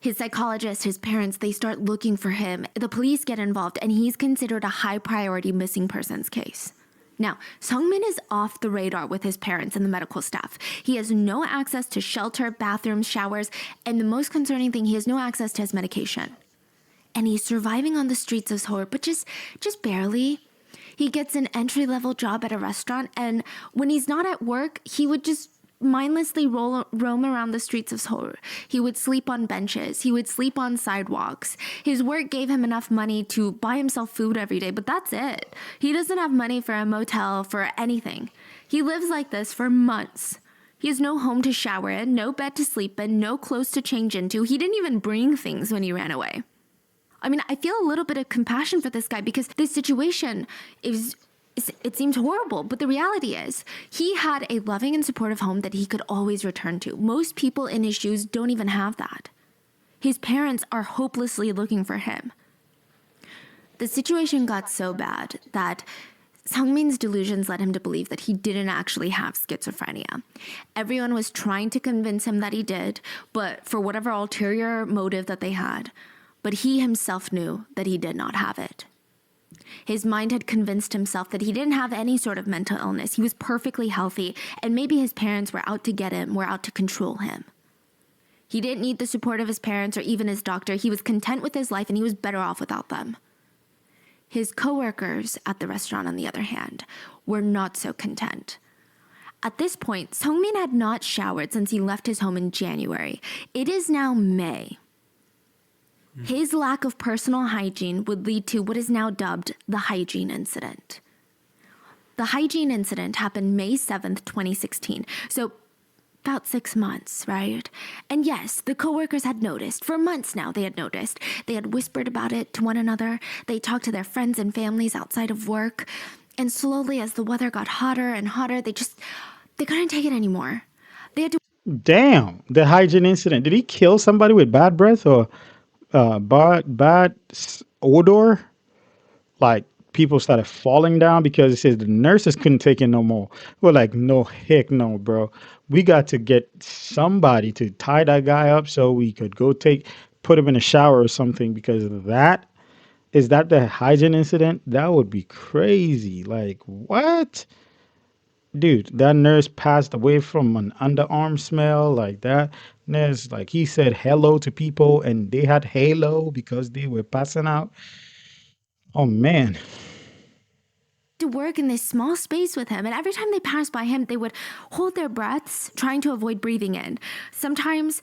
His psychologist, his parents, they start looking for him. The police get involved and he's considered a high priority missing persons case. Now, Seungmin is off the radar with his parents and the medical staff. He has no access to shelter, bathrooms, showers, and the most concerning thing, he has no access to his medication. And he's surviving on the streets of Seoul, but just barely. He gets an entry-level job at a restaurant, and when he's not at work, he would just mindlessly roam around the streets of Seoul. He would sleep on benches. He would sleep on sidewalks. His work gave him enough money to buy himself food every day, but that's it. He doesn't have money for a motel, for anything. He lives like this for months. He has no home to shower in, no bed to sleep in, no clothes to change into. He didn't even bring things when he ran away. I mean, I feel a little bit of compassion for this guy because this situation it seems horrible, but the reality is he had a loving and supportive home that he could always return to. Most people in his shoes don't even have that. His parents are hopelessly looking for him. The situation got so bad that Seungmin's delusions led him to believe that he didn't actually have schizophrenia. Everyone was trying to convince him that he did, but for whatever ulterior motive that they had, but he himself knew that he did not have it. His mind had convinced himself that he didn't have any sort of mental illness. He was perfectly healthy, and maybe his parents were out to get him, were out to control him. He didn't need the support of his parents or even his doctor. He was content with his life, and he was better off without them. His coworkers at the restaurant, on the other hand, were not so content. At this point, Seungmin had not showered since he left his home in January. It is now May. His lack of personal hygiene would lead to what is now dubbed the hygiene incident. The hygiene incident happened May 7th, 2016. So about 6 months, right? And yes, the coworkers had noticed. For months now, they had noticed. They had whispered about it to one another. They talked to their friends and families outside of work. And slowly, as the weather got hotter and hotter, they couldn't take it anymore. They had to... Damn, the hygiene incident. Did he kill somebody with bad breath or odor? Like people started falling down because it says the nurses couldn't take it no more. We're like, no, heck no, bro. We got to get somebody to tie that guy up so we could go put him in a shower or something, because is that the hygiene incident? That would be crazy. Like, what? Dude, that nurse passed away from an underarm smell like that. Nurse, like, he said hello to people and they had halo because they were passing out. Oh, man. to work in this small space with him, and every time they passed by him, they would hold their breaths, trying to avoid breathing in. Sometimes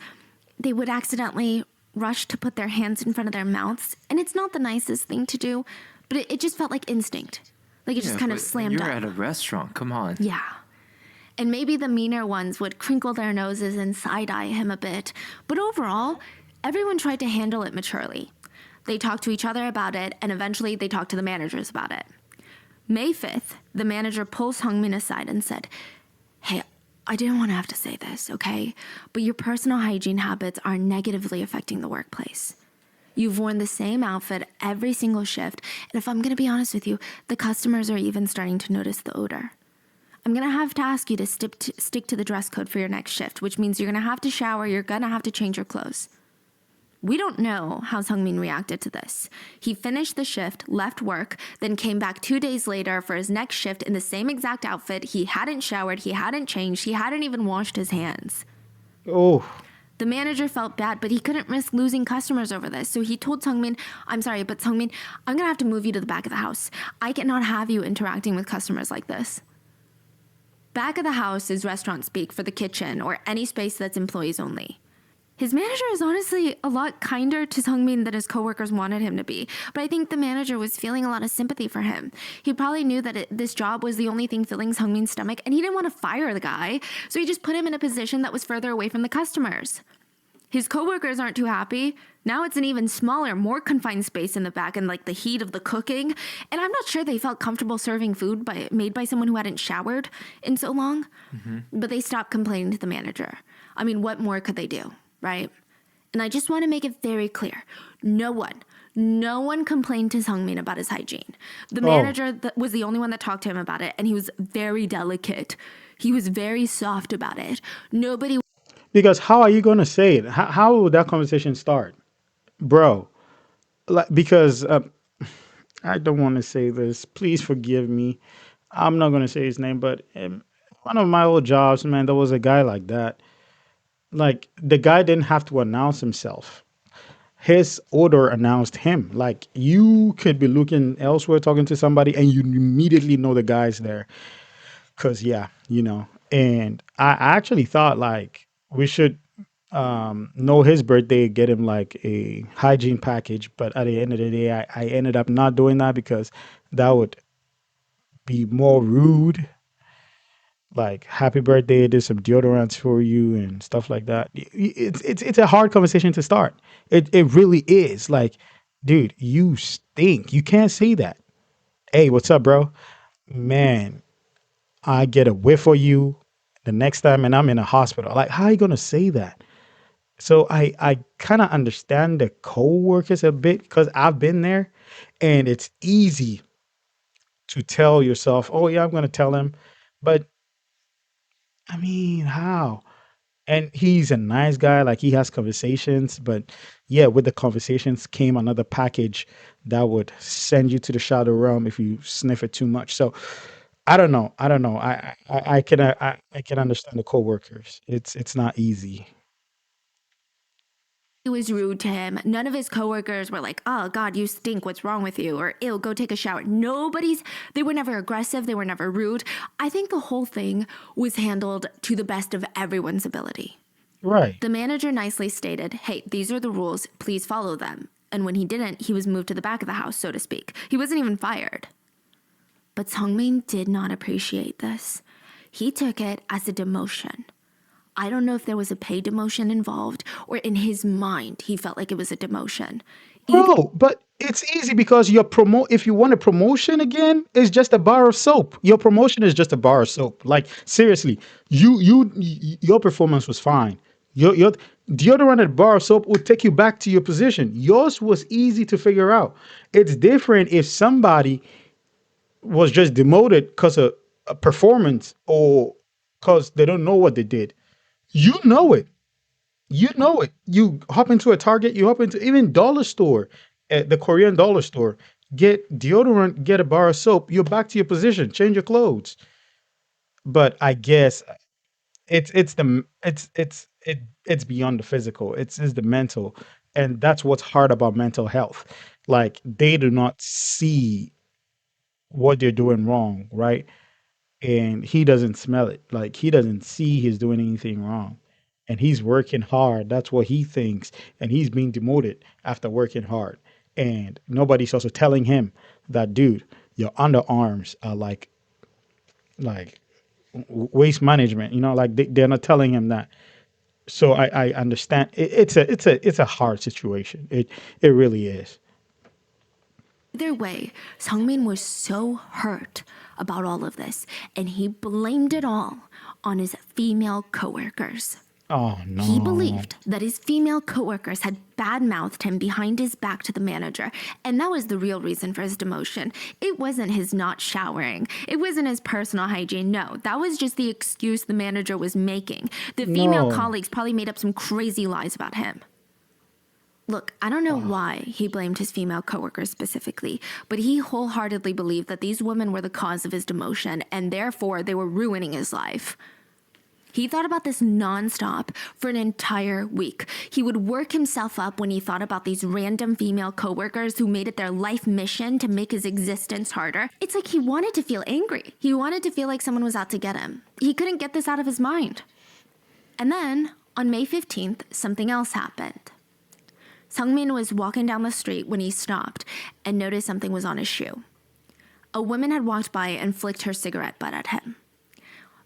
they would accidentally rush to put their hands in front of their mouths, and it's not the nicest thing to do, but it just felt like instinct. Like it just kind of slammed up. You're at a restaurant, come on. Yeah. And maybe the meaner ones would crinkle their noses and side-eye him a bit, but overall, everyone tried to handle it maturely. They talked to each other about it, and eventually they talked to the managers about it. May 5th, the manager pulls Hongmin aside and said, "Hey, I didn't want to have to say this, okay? But your personal hygiene habits are negatively affecting the workplace. You've worn the same outfit every single shift, and if I'm going to be honest with you, the customers are even starting to notice the odor. I'm going to have to ask you to stick to the dress code for your next shift, which means you're going to have to shower, you're going to have to change your clothes." We don't know how Sungmin reacted to this. He finished the shift, left work, then came back 2 days later for his next shift in the same exact outfit. He hadn't showered, he hadn't changed, he hadn't even washed his hands. Oh, The manager felt bad, but he couldn't risk losing customers over this. So he told Sungmin, "I'm sorry, but Sungmin, I'm gonna have to move you to the back of the house. I cannot have you interacting with customers like this." Back of the house is restaurant speak for the kitchen or any space that's employees only. His manager is honestly a lot kinder to Sungmin than his coworkers wanted him to be, but I think the manager was feeling a lot of sympathy for him. He probably knew that this job was the only thing filling Sungmin's stomach, and he didn't want to fire the guy, so he just put him in a position that was further away from the customers. His coworkers aren't too happy. Now it's an even smaller, more confined space in the back and like the heat of the cooking, and I'm not sure they felt comfortable serving food made by someone who hadn't showered in so long, but they stopped complaining to the manager. I mean, what more could they do? Right? And I just want to make it very clear. No one complained to Sungmin about his hygiene. The manager was the only one that talked to him about it, and he was very delicate. He was very soft about it. Nobody. because how are you going to say it? How would that conversation start, bro? Like, because I don't want to say this. Please forgive me. I'm not going to say his name, but one of my old jobs, man, there was a guy like that. Like the guy didn't have to announce himself. His order announced him. Like you could be looking elsewhere, talking to somebody, and you immediately know the guy's there. Cause yeah, And I actually thought like we should know his birthday, get him like a hygiene package. But at the end of the day, I ended up not doing that because that would be more rude, like happy birthday, there's some deodorants for you and stuff like that. It's a hard conversation to start. It really is. Like, dude, you stink. You can't say that. Hey, what's up, bro? Man, I get a whiff of you the next time and I'm in a hospital. Like, how are you gonna say that? So I kind of understand the co-workers a bit because I've been there and it's easy to tell yourself, oh yeah, I'm gonna tell him. But I mean, how? And he's a nice guy, like he has conversations, but yeah, with the conversations came another package that would send you to the shadow realm if you sniff it too much. So I don't know. I don't know. I can understand the coworkers. It's not easy. Was rude to him. None of his coworkers were like, "Oh God, you stink. What's wrong with you?" or "Ew, go take a shower." They were never aggressive. They were never rude. I think the whole thing was handled to the best of everyone's ability. Right. The manager nicely stated, "Hey, these are the rules. Please follow them." And when he didn't, he was moved to the back of the house, so to speak. He wasn't even fired. But Sungmin did not appreciate this. He took it as a demotion. I don't know if there was a pay demotion involved or in his mind, he felt like it was a demotion. Bro, but it's easy because if you want a promotion again, it's just a bar of soap. Your promotion is just a bar of soap. Like seriously, your performance was fine. Your deodorant and bar of soap will take you back to your position. Yours was easy to figure out. It's different if somebody was just demoted because of a performance or because they don't know what they did. You know it. You know it. You hop into a Target, you hop into even dollar store, at the Korean dollar store, get deodorant, get a bar of soap, you're back to your position, change your clothes. But I guess it's beyond the physical. It's the mental. And that's what's hard about mental health. Like they do not see what they're doing wrong, right? And he doesn't smell it. Like he doesn't see he's doing anything wrong. And he's working hard. That's what he thinks. And he's being demoted after working hard. And nobody's also telling him that, dude, your underarms are like waste management. Like they're not telling him that. So I understand. It's a hard situation. It really is. Either way, Sungmin was so hurt about all of this, and he blamed it all on his female coworkers. Oh no. He believed that his female coworkers had badmouthed him behind his back to the manager, and that was the real reason for his demotion. It wasn't his not showering. It wasn't his personal hygiene. No, that was just the excuse the manager was making. The female No. colleagues probably made up some crazy lies about him. Look, I don't know why he blamed his female coworkers specifically, but he wholeheartedly believed that these women were the cause of his demotion, and therefore they were ruining his life. He thought about this nonstop for an entire week. He would work himself up when he thought about these random female coworkers who made it their life mission to make his existence harder. It's like he wanted to feel angry. He wanted to feel like someone was out to get him. He couldn't get this out of his mind. And then, on May 15th, something else happened. Sungmin was walking down the street when he stopped and noticed something was on his shoe. A woman had walked by and flicked her cigarette butt at him.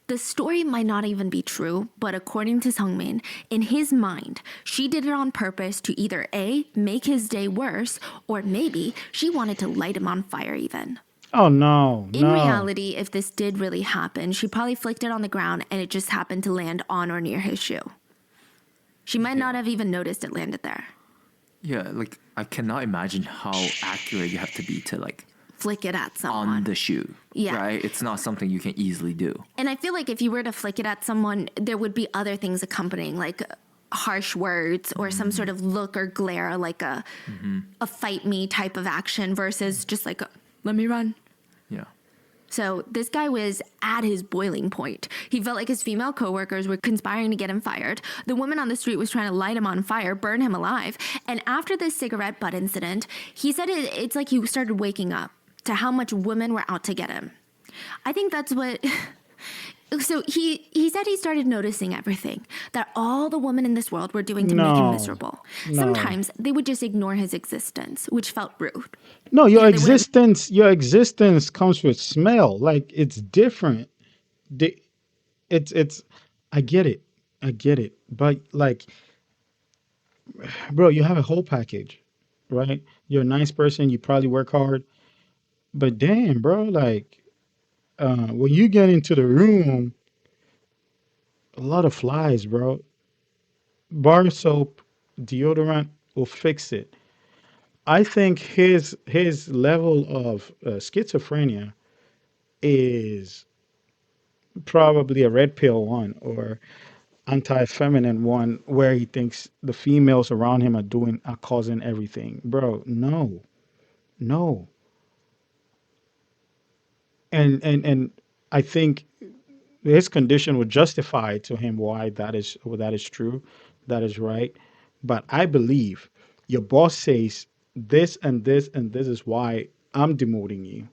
The story might not even be true, but according to Sungmin, in his mind, she did it on purpose to either A, make his day worse, or maybe she wanted to light him on fire even. Oh no. In no. reality, if this did really happen, she probably flicked it on the ground and it just happened to land on or near his shoe. She might not have even noticed it landed there. Yeah, like I cannot imagine how accurate you have to be to like Flick it at someone. on the shoe. Yeah. Right? It's not something you can easily do. And I feel like if you were to flick it at someone, there would be other things accompanying, like harsh words or some sort of look or glare, like a fight me type of action versus just like let me run. Yeah. So this guy was at his boiling point. He felt like his female coworkers were conspiring to get him fired. The woman on the street was trying to light him on fire, burn him alive. And after this cigarette butt incident, he said it's like he started waking up to how much women were out to get him. I think that's what... So he said he started noticing everything, that all the women in this world were doing to make him No. miserable. No. Sometimes they would just ignore his existence, which felt rude. No, your Yeah, they wouldn't- your existence comes with smell. Like it's different. The- it's I get it. But like, bro, you have a whole package, right? You're a nice person, you probably work hard. But damn, bro, like when you get into the room, a lot of flies, bro. Bar soap, deodorant will fix it. I think his level of schizophrenia is probably a red pill one or anti-feminine one, where he thinks the females around him are causing everything. Bro, no, no. And I think his condition would justify to him why that is true, that is right. But I believe your boss says this and this and this is why I'm demoting you.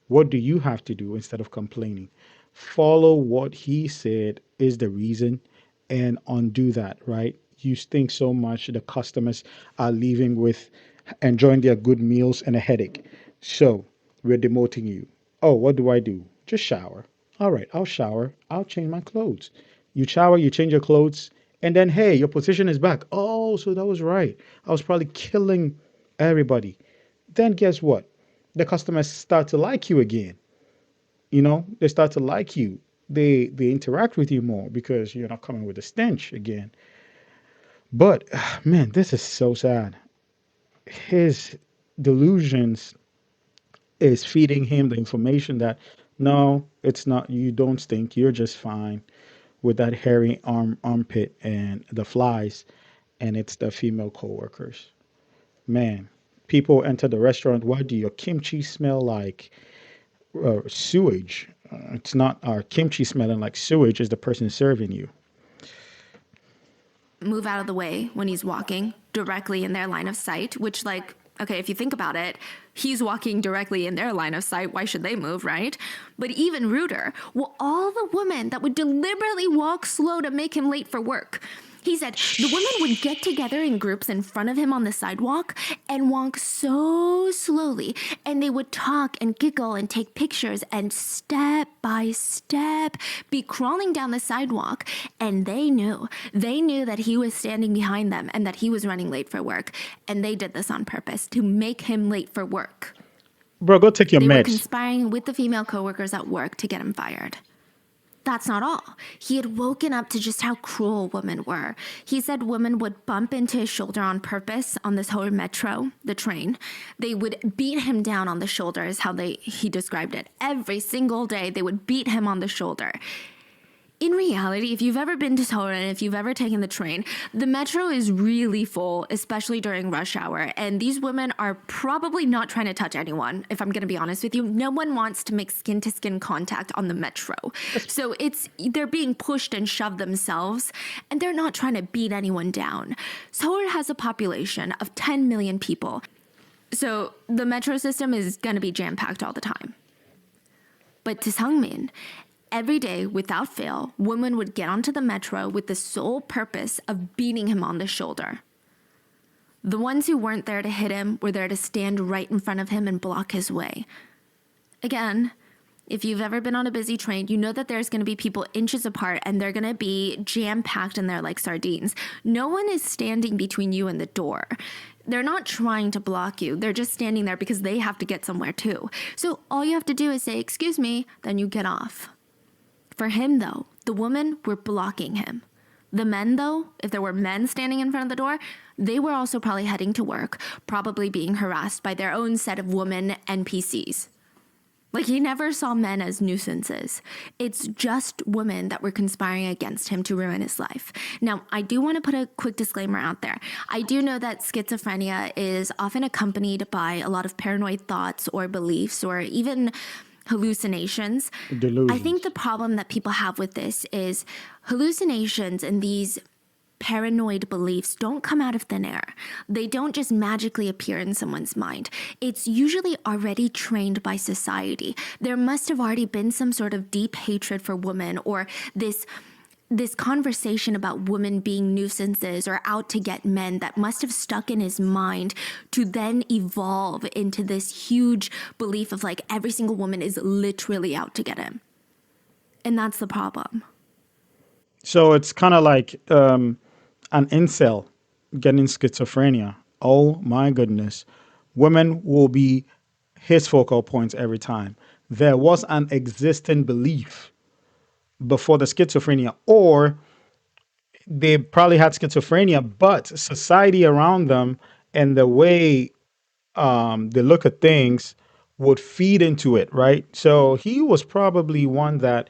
What do you have to do instead of complaining? Follow what he said is the reason and undo that, right? You stink so much, the customers are leaving with enjoying their good meals and a headache. So we're demoting you. Oh, what do I do? Just shower. All right, I'll shower. I'll change my clothes. You shower, you change your clothes, and then hey, your position is back. Oh, so that was right. I was probably killing everybody. Then guess what? The customers start to like you again. You know, they start to like you. They interact with you more because you're not coming with a stench again. But man, this is so sad. His delusions is feeding him the information that no, it's not. You don't stink. You're just fine with that hairy armpit and the flies, and it's the female coworkers. Man, people enter the restaurant. Why do your kimchi smell like sewage? It's not our kimchi smelling like sewage. Is the person serving you? Move out of the way when he's walking directly in their line of sight, which, like, okay, if you think about it, he's walking directly in their line of sight. Why should they move, right? But even ruder, well, all the women that would deliberately walk slow to make him late for work. He said the women would get together in groups in front of him on the sidewalk and walk so slowly, and they would talk and giggle and take pictures and step by step be crawling down the sidewalk, and they knew that he was standing behind them and that he was running late for work, and they did this on purpose to make him late for work. Bro, go take your They were meds. conspiring with the female coworkers at work to get him fired. That's not all. He had woken up to just how cruel women were. He said women would bump into his shoulder on purpose on this whole metro, the train. They would beat him down on the shoulder, is how he described it. Every single day, they would beat him on the shoulder. In reality, if you've ever been to Seoul and if you've ever taken the train, the metro is really full, especially during rush hour. And these women are probably not trying to touch anyone, if I'm going to be honest with you. No one wants to make skin-to-skin contact on the metro. So they're being pushed and shoved themselves, and they're not trying to beat anyone down. Seoul has a population of 10 million people. So the metro system is going to be jam-packed all the time. But to Seungmin, every day, without fail, women would get onto the metro with the sole purpose of beating him on the shoulder. The ones who weren't there to hit him were there to stand right in front of him and block his way. Again, if you've ever been on a busy train, you know that there's going to be people inches apart and they're going to be jam-packed in there like sardines. No one is standing between you and the door. They're not trying to block you. They're just standing there because they have to get somewhere too. So all you have to do is say, "Excuse me," then you get off. For him, though, the women were blocking him. The men, though, if there were men standing in front of the door, they were also probably heading to work, probably being harassed by their own set of women NPCs. Like, he never saw men as nuisances. It's just women that were conspiring against him to ruin his life. Now, I do want to put a quick disclaimer out there. I do know that schizophrenia is often accompanied by a lot of paranoid thoughts or beliefs or even hallucinations. Delusions. I think the problem that people have with this is hallucinations and these paranoid beliefs don't come out of thin air. They don't just magically appear in someone's mind. It's usually already trained by society. There must have already been some sort of deep hatred for women, or this conversation about women being nuisances or out to get men that must have stuck in his mind to then evolve into this huge belief of like every single woman is literally out to get him. And that's the problem. So it's kind of like an incel getting schizophrenia. Oh my goodness. Women will be his focal points every time. There was an existing belief before the schizophrenia, or they probably had schizophrenia, but society around them and the way they look at things would feed into it, right? So he was probably one that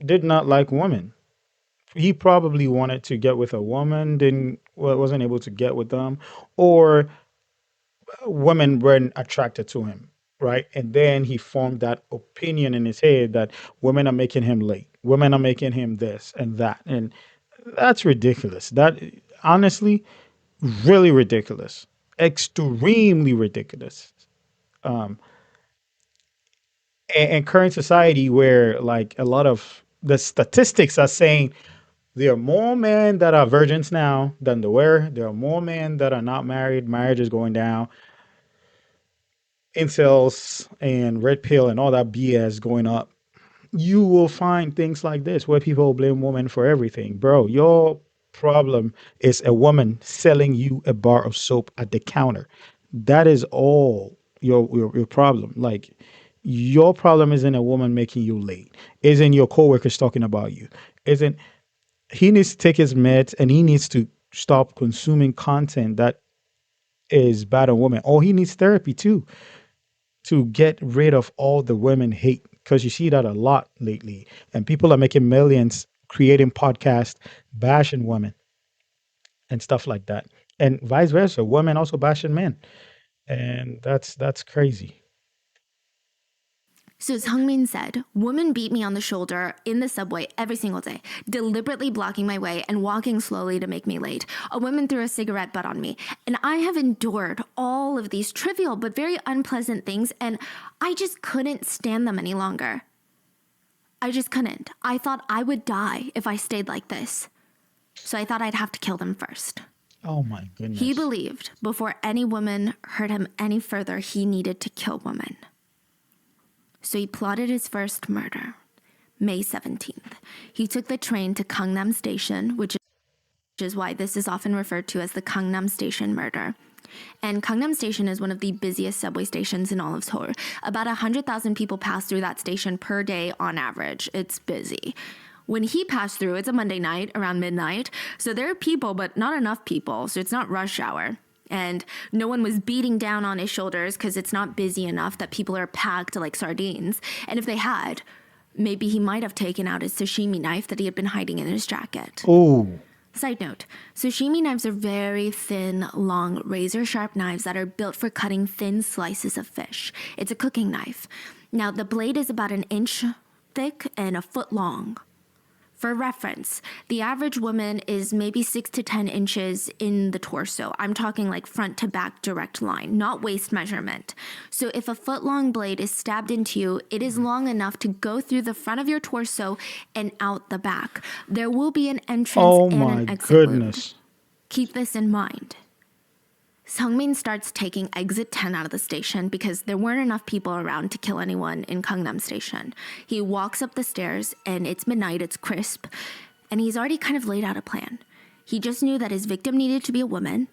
did not like women. He probably wanted to get with a woman, wasn't able to get with them, or women weren't attracted to him, right? And then he formed that opinion in his head that women are making him late, women are making him this and that, and that's ridiculous. That honestly, really ridiculous, extremely ridiculous. And current society, where like a lot of the statistics are saying there are more men that are virgins now than there were. There are more men that are not married. Marriage is going down. Incels and red pill and all that BS going up. You will find things like this where people blame women for everything. Bro, your problem is a woman selling you a bar of soap at the counter. That is all your problem. Like, your problem isn't a woman making you late. Isn't your coworkers talking about you. Isn't He needs to take his meds, and he needs to stop consuming content that is bad on women. Or he needs therapy too, to get rid of all the women hate, because you see that a lot lately, and people are making millions creating podcasts bashing women and stuff like that, and vice versa, women also bashing men, and that's crazy. So as Hungmin said, women beat me on the shoulder in the subway every single day, deliberately blocking my way and walking slowly to make me late. A woman threw a cigarette butt on me, and I have endured all of these trivial but very unpleasant things, and I just couldn't stand them any longer. I just couldn't. I thought I would die if I stayed like this. So I thought I'd have to kill them first. Oh my goodness. He believed before any woman hurt him any further, he needed to kill women. So he plotted his first murder, May 17th. He took the train to Gangnam Station, which is why this is often referred to as the Gangnam Station murder. And Gangnam Station is one of the busiest subway stations in all of Seoul. About 100,000 people pass through that station per day on average. It's busy. When he passed through, it's a Monday night around midnight. So there are people, but not enough people. So it's not rush hour. And no one was beating down on his shoulders because it's not busy enough that people are packed like sardines. And if they had, maybe he might have taken out his sashimi knife that he had been hiding in his jacket. Oh. Side note, sashimi knives are very thin, long, razor-sharp knives that are built for cutting thin slices of fish. It's a cooking knife. Now, the blade is about 1 inch thick and 1 foot long. For reference, the average woman is maybe 6 to 10 inches in the torso. I'm talking like front to back direct line, not waist measurement. So if a foot-long blade is stabbed into you, it is long enough to go through the front of your torso and out the back. There will be an entrance and an exit goodness. wound. Keep this in mind. Seungmin starts taking exit 10 out of the station because there weren't enough people around to kill anyone in Gangnam Station. He walks up the stairs and it's midnight, it's crisp, and he's already kind of laid out a plan. He just knew that his victim needed to be a woman,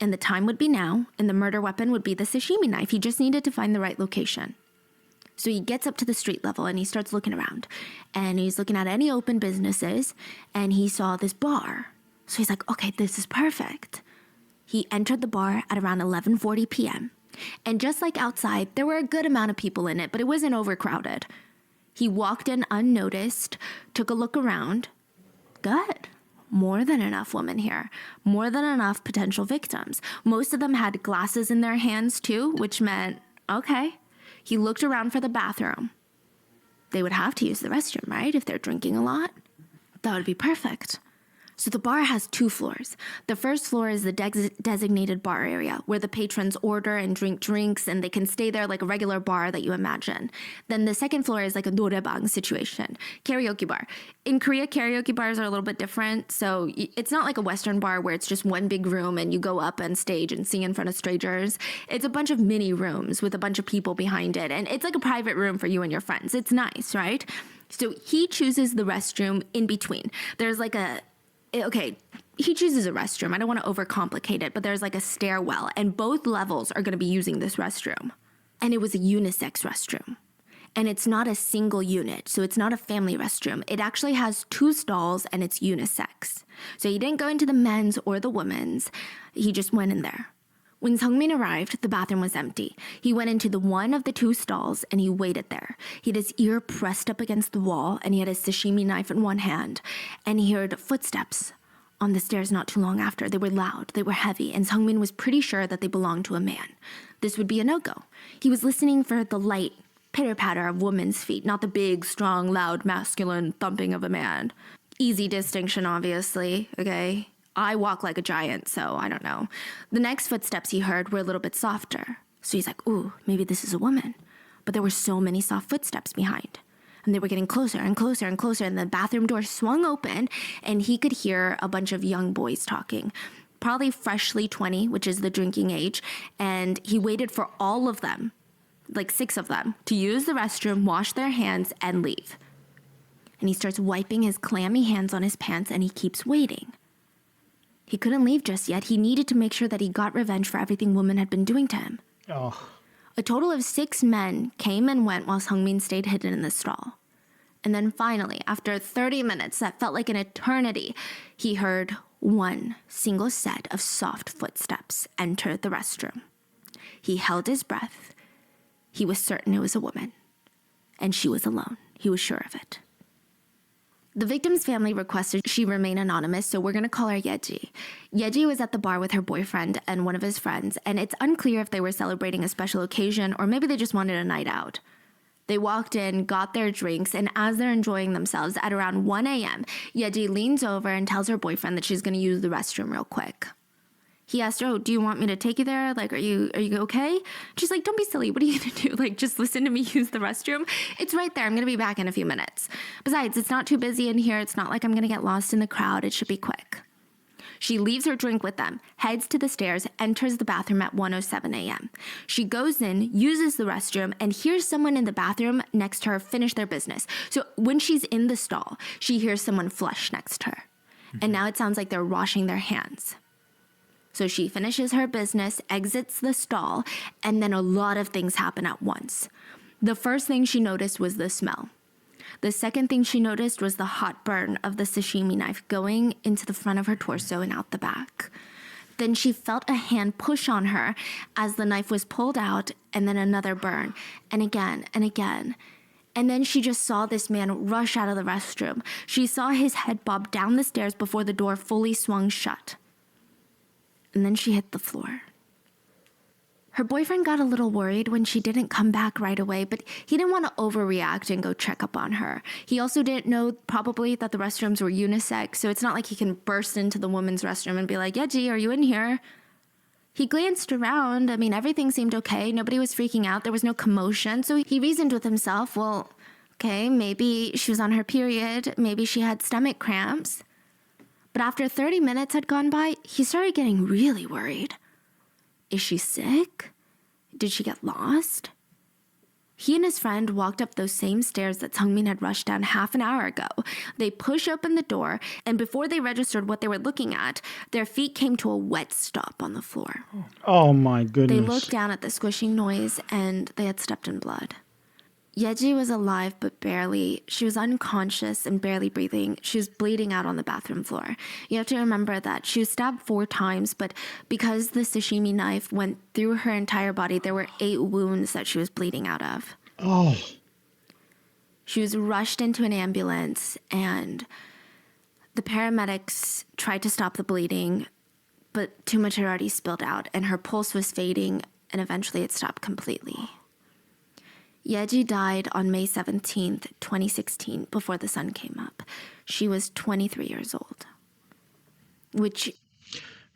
and the time would be now, and the murder weapon would be the sashimi knife. He just needed to find the right location. So he gets up to the street level and he starts looking around, and he's looking at any open businesses, and he saw this bar. So he's like, okay, this is perfect. He entered the bar at around 11:40 p.m. And just like outside, there were a good amount of people in it, but it wasn't overcrowded. He walked in unnoticed, took a look around. Good. More than enough women here. More than enough potential victims. Most of them had glasses in their hands too, which meant, okay. He looked around for the bathroom. They would have to use the restroom, right? If they're drinking a lot. That would be perfect. So the bar has 2 floors. The first floor is the designated bar area where the patrons order and drink drinks and they can stay there like a regular bar that you imagine. Then the second floor is like a noraebang situation, karaoke bar. In Korea, karaoke bars are a little bit different. So it's not like a Western bar where it's just one big room and you go up on stage and sing in front of strangers. It's a bunch of mini rooms with a bunch of people behind it. And it's like a private room for you and your friends. It's nice, right? So he chooses the restroom in between. There's like he chooses a restroom. I don't want to overcomplicate it, but there's like a stairwell, and both levels are going to be using this restroom. And it was a unisex restroom. And it's not a single unit, so it's not a family restroom. It actually has 2 stalls, and it's unisex. So he didn't go into the men's or the women's. He just went in there. When Seungmin arrived, the bathroom was empty. He went into the one of the 2 stalls, and he waited there. He had his ear pressed up against the wall, and he had his sashimi knife in one hand. And he heard footsteps on the stairs not too long after. They were loud, they were heavy, and Seungmin was pretty sure that they belonged to a man. This would be a no-go. He was listening for the light pitter-patter of women's feet, not the big, strong, loud, masculine thumping of a man. Easy distinction, obviously, okay? I walk like a giant, so I don't know. The next footsteps he heard were a little bit softer. So he's like, ooh, maybe this is a woman. But there were so many soft footsteps behind. And they were getting closer and closer and closer, and the bathroom door swung open, and he could hear a bunch of young boys talking. Probably freshly 20, which is the drinking age. And he waited for all of them, like 6 of them, to use the restroom, wash their hands, and leave. And he starts wiping his clammy hands on his pants, and he keeps waiting. He couldn't leave just yet. He needed to make sure that he got revenge for everything women had been doing to him. Oh. A total of 6 men came and went while Seungmin stayed hidden in the stall. And then finally, after 30 minutes that felt like an eternity, he heard one single set of soft footsteps enter the restroom. He held his breath. He was certain it was a woman. And she was alone. He was sure of it. The victim's family requested she remain anonymous, so we're going to call her Yeji. Yeji was at the bar with her boyfriend and one of his friends, and it's unclear if they were celebrating a special occasion or maybe they just wanted a night out. They walked in, got their drinks, and as they're enjoying themselves at around 1 a.m., Yeji leans over and tells her boyfriend that she's going to use the restroom real quick. He asked her, oh, do you want me to take you there? Like, are you okay? She's like, don't be silly. What are you going to do? Like, just listen to me use the restroom? It's right there. I'm going to be back in a few minutes. Besides, it's not too busy in here. It's not like I'm going to get lost in the crowd. It should be quick. She leaves her drink with them, heads to the stairs, enters the bathroom at 1:07 a.m. She goes in, uses the restroom, and hears someone in the bathroom next to her finish their business. So when she's in the stall, she hears someone flush next to her. And now it sounds like they're washing their hands. So she finishes her business, exits the stall, and then a lot of things happen at once. The first thing she noticed was the smell. The second thing she noticed was the hot burn of the sashimi knife going into the front of her torso and out the back. Then she felt a hand push on her as the knife was pulled out, and then another burn, and again and again. And then she just saw this man rush out of the restroom. She saw his head bob down the stairs before the door fully swung shut. And then she hit the floor. Her boyfriend got a little worried when she didn't come back right away, but he didn't want to overreact and go check up on her. He also didn't know probably that the restrooms were unisex, so it's not like he can burst into the woman's restroom and be like, Yeji, are you in here? He glanced around. I mean, everything seemed okay. Nobody was freaking out. There was no commotion. So he reasoned with himself, well, okay, maybe she was on her period. Maybe she had stomach cramps. But after 30 minutes had gone by, he started getting really worried. Is she sick? Did she get lost? He and his friend walked up those same stairs that Sungmin had rushed down half an hour ago. They pushed open the door, and before they registered what they were looking at, their feet came to a wet stop on the floor. Oh my goodness. They looked down at the squishing noise, and they had stepped in blood. Yeji was alive, but barely. She was unconscious and barely breathing. She was bleeding out on the bathroom floor. You have to remember that she was stabbed 4 times, but because the sashimi knife went through her entire body, there were 8 wounds that she was bleeding out of. Oh. She was rushed into an ambulance, and the paramedics tried to stop the bleeding, but too much had already spilled out, and her pulse was fading, and eventually it stopped completely. Yeji died on May 17th, 2016, before the sun came up. She was 23 years old. Which...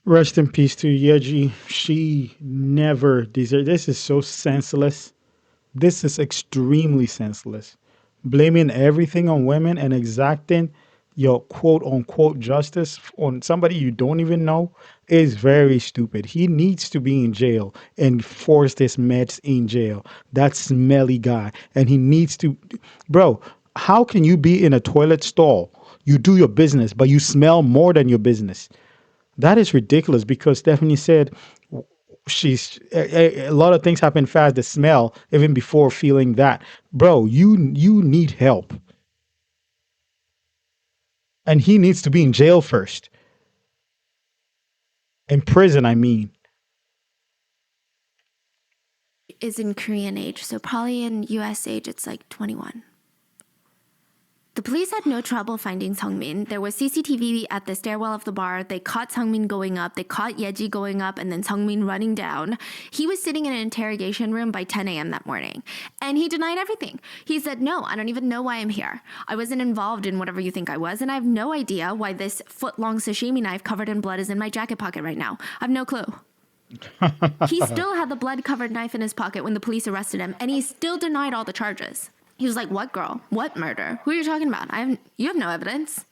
Rest in peace to Yeji. She never deserved. This is so senseless. This is extremely senseless. Blaming everything on women and exacting your quote unquote justice on somebody you don't even know is very stupid. He needs to be in jail and force this meds in jail. That smelly guy. And he needs to, bro, how can you be in a toilet stall? You do your business, but you smell more than your business. That is ridiculous because Stephanie said a lot of things happen fast. The smell, even before feeling that, bro, you need help. And he needs to be in jail first. In prison, I mean. Is in Korean age, so probably in US age, it's like 21. The police had no trouble finding Sungmin. There was CCTV at the stairwell of the bar. They caught Sungmin going up. They caught Yeji going up and then Sungmin running down. He was sitting in an interrogation room by 10 a.m. that morning. And he denied everything. He said, no, I don't even know why I'm here. I wasn't involved in whatever you think I was. And I have no idea why this foot-long sashimi knife covered in blood is in my jacket pocket right now. I have no clue. He still had the blood-covered knife in his pocket when the police arrested him. And he still denied all the charges. He was like, what girl? What murder? Who are you talking about? You have no evidence.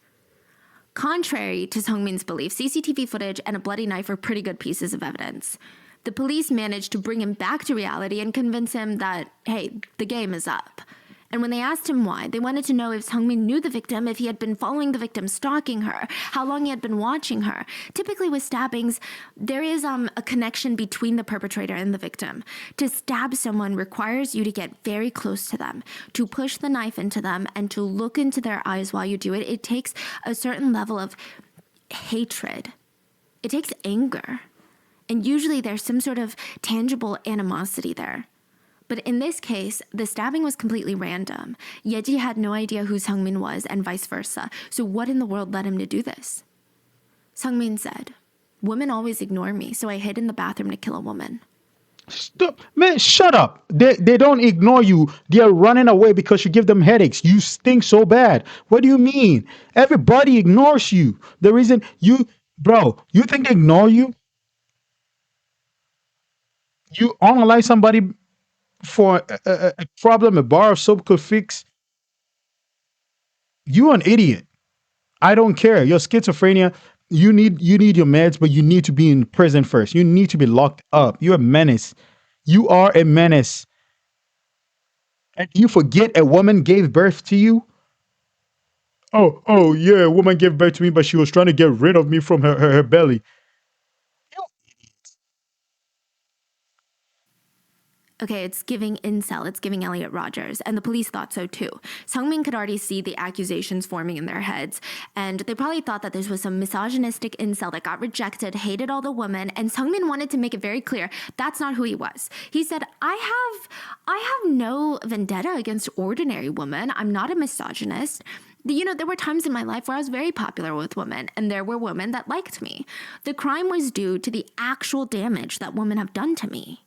Contrary to Sungmin's belief, CCTV footage and a bloody knife were pretty good pieces of evidence. The police managed to bring him back to reality and convince him that, hey, the game is up. And when they asked him why, they wanted to know if Sungmin knew the victim, if he had been following the victim, stalking her, how long he had been watching her. Typically with stabbings, there is a connection between the perpetrator and the victim. To stab someone requires you to get very close to them, to push the knife into them, and to look into their eyes while you do it. It takes a certain level of hatred. It takes anger. And usually there's some sort of tangible animosity there. But in this case, the stabbing was completely random. Yeji had no idea who Sungmin was and vice versa. So what in the world led him to do this? Sungmin said, women always ignore me, so I hid in the bathroom to kill a woman. Stop. Man, shut up. They don't ignore you. They are running away because you give them headaches. You stink so bad. What do you mean? Everybody ignores you. The reason bro, you think they ignore you? You analyze somebody for a problem a bar of soap could fix. You're an idiot. I don't care. You're schizophrenia. You need your meds, but you need to be in prison first. You need to be locked up. You're a menace. You are a menace. And you forget a woman gave birth to you? Oh yeah, a woman gave birth to me, but she was trying to get rid of me from her belly. Okay, it's giving incel, it's giving Elliot Rogers, and the police thought so too. Seungmin could already see the accusations forming in their heads, and they probably thought that this was some misogynistic incel that got rejected, hated all the women, and Seungmin wanted to make it very clear that's not who he was. He said, I have no vendetta against ordinary women. I'm not a misogynist. There were times in my life where I was very popular with women, and there were women that liked me. The crime was due to the actual damage that women have done to me.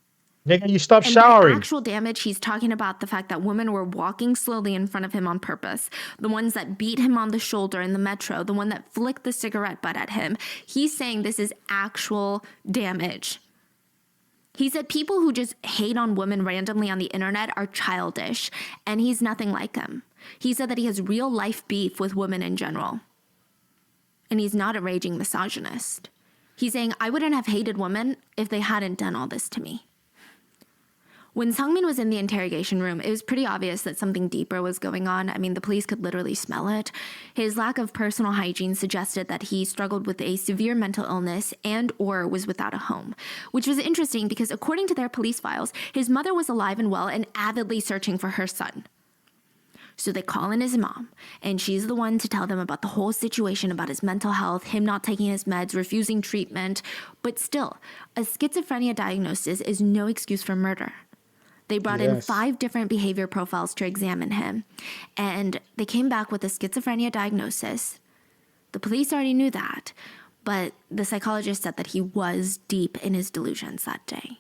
Nigga, you stop And showering. by actual damage, he's talking about the fact that women were walking slowly in front of him on purpose. The ones that beat him on the shoulder in the metro, the one that flicked the cigarette butt at him. He's saying this is actual damage. He said people who just hate on women randomly on the internet are childish, and he's nothing like them. He said that he has real life beef with women in general. And he's not a raging misogynist. He's saying, I wouldn't have hated women if they hadn't done all this to me. When Seungmin was in the interrogation room, it was pretty obvious that something deeper was going on. I mean, the police could literally smell it. His lack of personal hygiene suggested that he struggled with a severe mental illness and or was without a home, which was interesting because according to their police files, his mother was alive and well and avidly searching for her son. So they call in his mom, and she's the one to tell them about the whole situation, about his mental health, him not taking his meds, refusing treatment. But still, a schizophrenia diagnosis is no excuse for murder. They brought in 5 different behavior profiles to examine him, and they came back with a schizophrenia diagnosis. The police already knew that, but the psychologist said that he was deep in his delusions that day.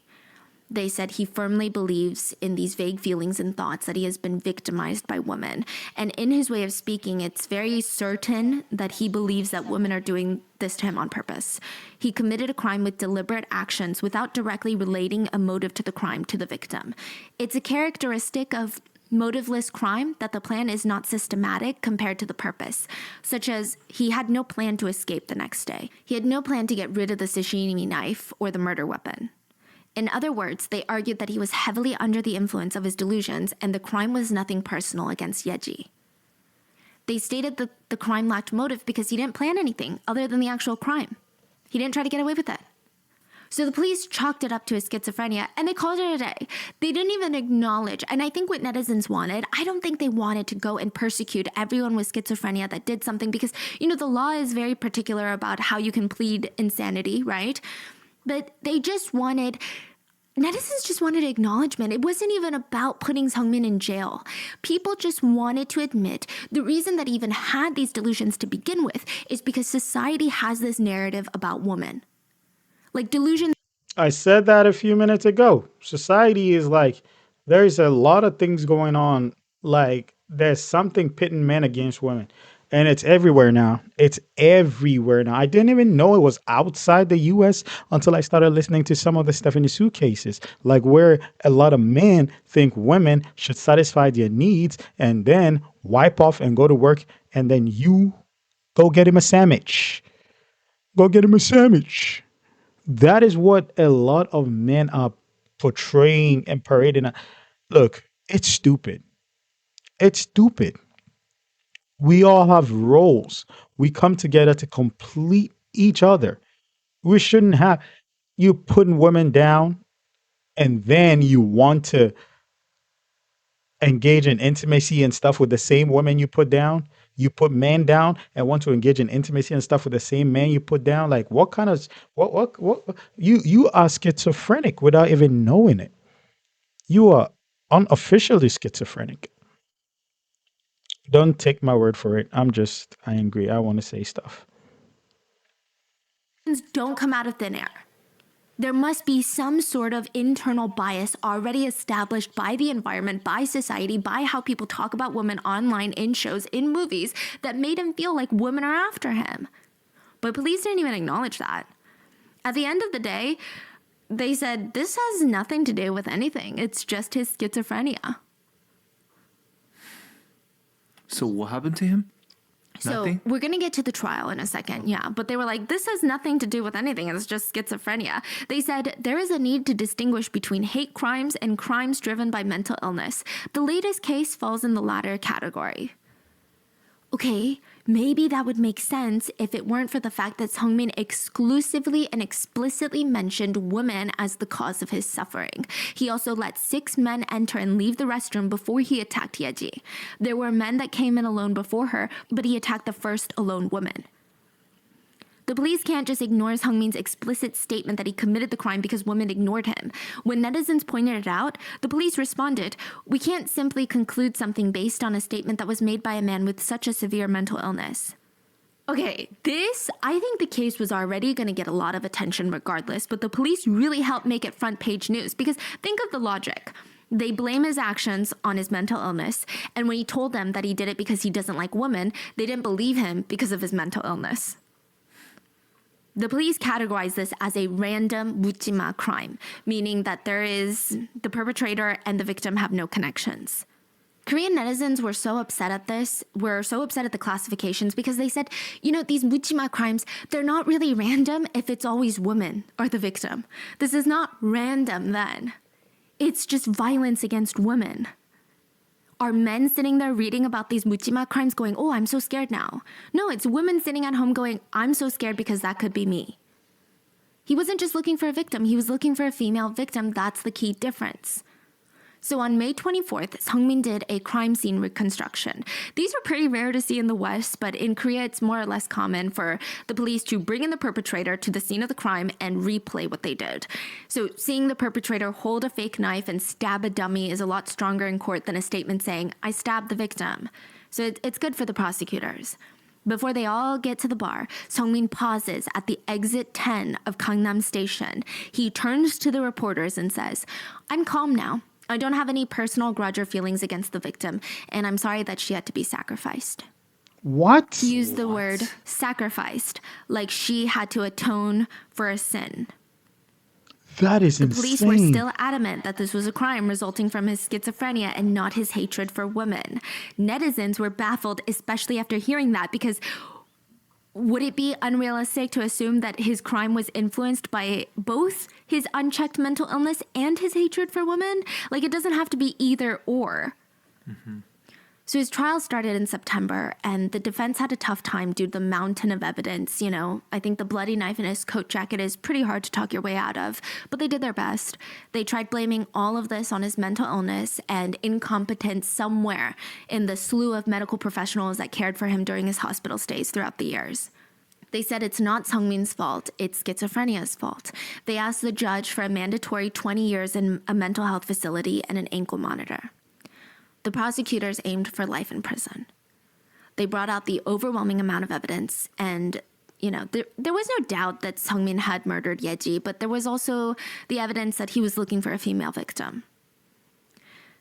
They said he firmly believes in these vague feelings and thoughts that he has been victimized by women. And in his way of speaking, it's very certain that he believes that women are doing this to him on purpose. He committed a crime with deliberate actions without directly relating a motive to the crime to the victim. It's a characteristic of motiveless crime that the plan is not systematic compared to the purpose, such as he had no plan to escape the next day. He had no plan to get rid of the sashimi knife or the murder weapon. In other words, they argued that he was heavily under the influence of his delusions and the crime was nothing personal against Yeji. They stated that the crime lacked motive because he didn't plan anything other than the actual crime. He didn't try to get away with it. So the police chalked it up to his schizophrenia and they called it a day. They didn't even acknowledge, and I think what netizens wanted, I don't think they wanted to go and persecute everyone with schizophrenia that did something because, the law is very particular about how you can plead insanity, right? But netizens just wanted acknowledgement. It wasn't even about putting Seungmin in jail. People just wanted to admit the reason that he even had these delusions to begin with is because society has this narrative about women. Like delusions. I said that a few minutes ago. Society is like, there's a lot of things going on. Like, there's something pitting men against women. And it's everywhere now. It's everywhere now. I didn't even know it was outside the US until I started listening to some of the stuff in the suitcases, like where a lot of men think women should satisfy their needs and then wipe off and go to work. And then you go get him a sandwich. Go get him a sandwich. That is what a lot of men are portraying and parading. Look, it's stupid. It's stupid. We all have roles. We come together to complete each other. We shouldn't have you putting women down and then you want to engage in intimacy and stuff with the same women you put down. You put men down and want to engage in intimacy and stuff with the same man you put down. Like what kind of what you are schizophrenic without even knowing it. You are unofficially schizophrenic. Don't take my word for it. I agree. I want to say stuff. Don't come out of thin air. There must be some sort of internal bias already established by the environment, by society, by how people talk about women online, in shows, in movies, that made him feel like women are after him. But police didn't even acknowledge that. At the end of the day, they said, this has nothing to do with anything. It's just his schizophrenia. So what happened to him? So Nothing? we're going to get to the trial in a second, yeah. But they were like, this has nothing to do with anything. It's just schizophrenia. They said there is a need to distinguish between hate crimes and crimes driven by mental illness. The latest case falls in the latter category. Okay, maybe that would make sense if it weren't for the fact that Seungmin exclusively and explicitly mentioned women as the cause of his suffering. He also let 6 men enter and leave the restroom before he attacked Yeji. There were men that came in alone before her, but he attacked the first alone woman. The police can't just ignore Seungmin's explicit statement that he committed the crime because women ignored him. When netizens pointed it out, the police responded, "We can't simply conclude something based on a statement that was made by a man with such a severe mental illness." Okay, I think the case was already going to get a lot of attention regardless, but the police really helped make it front page news because think of the logic. They blame his actions on his mental illness, and when he told them that he did it because he doesn't like women, they didn't believe him because of his mental illness. The police categorize this as a random 묻지마 crime, meaning that the perpetrator and the victim have no connections. Korean netizens were so upset at the classifications because they said, these 묻지마 crimes, they're not really random if it's always women or the victim. This is not random then. It's just violence against women. Are men sitting there reading about these 묻지마 crimes going, "Oh, I'm so scared now"? No, it's women sitting at home going, "I'm so scared because that could be me." He wasn't just looking for a victim, he was looking for a female victim. That's the key difference. So on May 24th, Seungmin did a crime scene reconstruction. These are pretty rare to see in the West, but in Korea it's more or less common for the police to bring in the perpetrator to the scene of the crime and replay what they did. So seeing the perpetrator hold a fake knife and stab a dummy is a lot stronger in court than a statement saying, "I stabbed the victim." So it's good for the prosecutors. Before they all get to the bar, Seungmin pauses at the exit 10 of Gangnam Station. He turns to the reporters and says, "I'm calm now. I don't have any personal grudge or feelings against the victim, and I'm sorry that she had to be sacrificed." What? He used the word sacrificed, like she had to atone for a sin. That is insane. The police were still adamant that this was a crime resulting from his schizophrenia and not his hatred for women. Netizens were baffled, especially after hearing that, because would it be unrealistic to assume that his crime was influenced by both his unchecked mental illness and his hatred for women? Like, it doesn't have to be either or. Mm-hmm. So his trial started in September, and the defense had a tough time due to the mountain of evidence. I think the bloody knife in his coat jacket is pretty hard to talk your way out of, but they did their best. They tried blaming all of this on his mental illness and incompetence somewhere in the slew of medical professionals that cared for him during his hospital stays throughout the years. They said it's not Seungmin's fault, it's schizophrenia's fault. They asked the judge for a mandatory 20 years in a mental health facility and an ankle monitor. The prosecutors aimed for life in prison. They brought out the overwhelming amount of evidence, and there was no doubt that Seungmin had murdered Yeji, but there was also the evidence that he was looking for a female victim.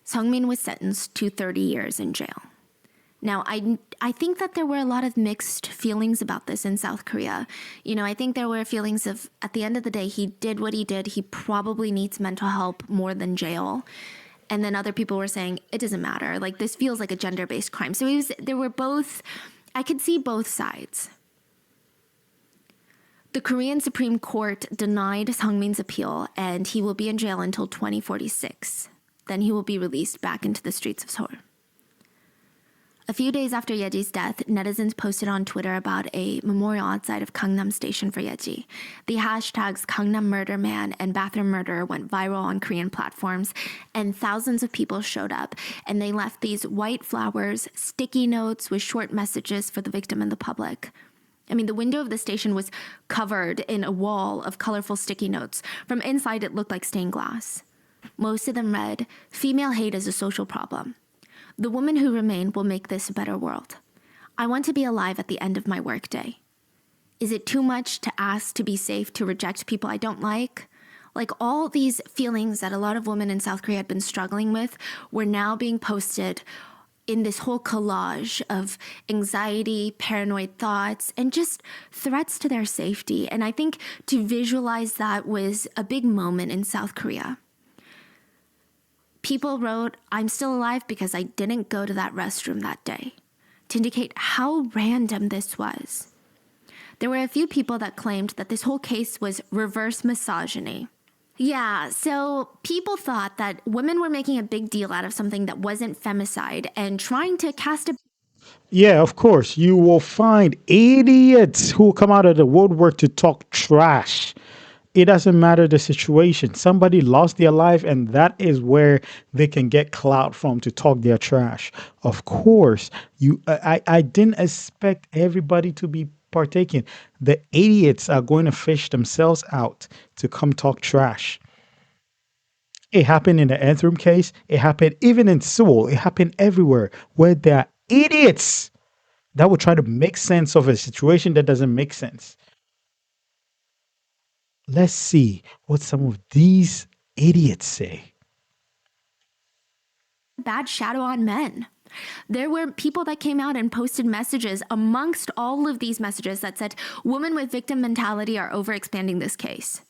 Seungmin was sentenced to 30 years in jail. Now, I think that there were a lot of mixed feelings about this in South Korea. I think there were feelings of, at the end of the day, he did what he did. He probably needs mental help more than jail. And then other people were saying, it doesn't matter. Like, this feels like a gender-based crime. So I could see both sides. The Korean Supreme Court denied Seungmin's appeal, and he will be in jail until 2046. Then he will be released back into the streets of Seoul. A few days after Yeji's death, netizens posted on Twitter about a memorial outside of Gangnam Station for Yeji. The hashtags Gangnam Murder Man and Bathroom Murder went viral on Korean platforms, and thousands of people showed up, and they left these white flowers, sticky notes with short messages for the victim and the public. The window of the station was covered in a wall of colorful sticky notes. From inside, it looked like stained glass. Most of them read, "Female hate is a social problem. The women who remain will make this a better world. I want to be alive at the end of my workday. Is it too much to ask to be safe to reject people I don't like?" Like, all these feelings that a lot of women in South Korea had been struggling with were now being posted in this whole collage of anxiety, paranoid thoughts, and just threats to their safety. And I think to visualize that was a big moment in South Korea. People wrote, "I'm still alive because I didn't go to that restroom that day," to indicate how random this was. There were a few people that claimed that this whole case was reverse misogyny. Yeah, so people thought that women were making a big deal out of something that wasn't femicide and trying to cast a Yeah, of course. You will find idiots who will come out of the woodwork to talk trash. It doesn't matter the situation. Somebody lost their life, and that is where they can get clout from to talk their trash. Of course, I didn't expect everybody to be partaking. The idiots are going to fish themselves out to come talk trash. It happened in the Antrim case. It happened even in Seoul. It happened everywhere where there are idiots that will try to make sense of a situation that doesn't make sense. Let's see what some of these idiots say. Bad shadow on men. There were people that came out and posted messages amongst all of these messages that said, women with victim mentality are overexpanding this case.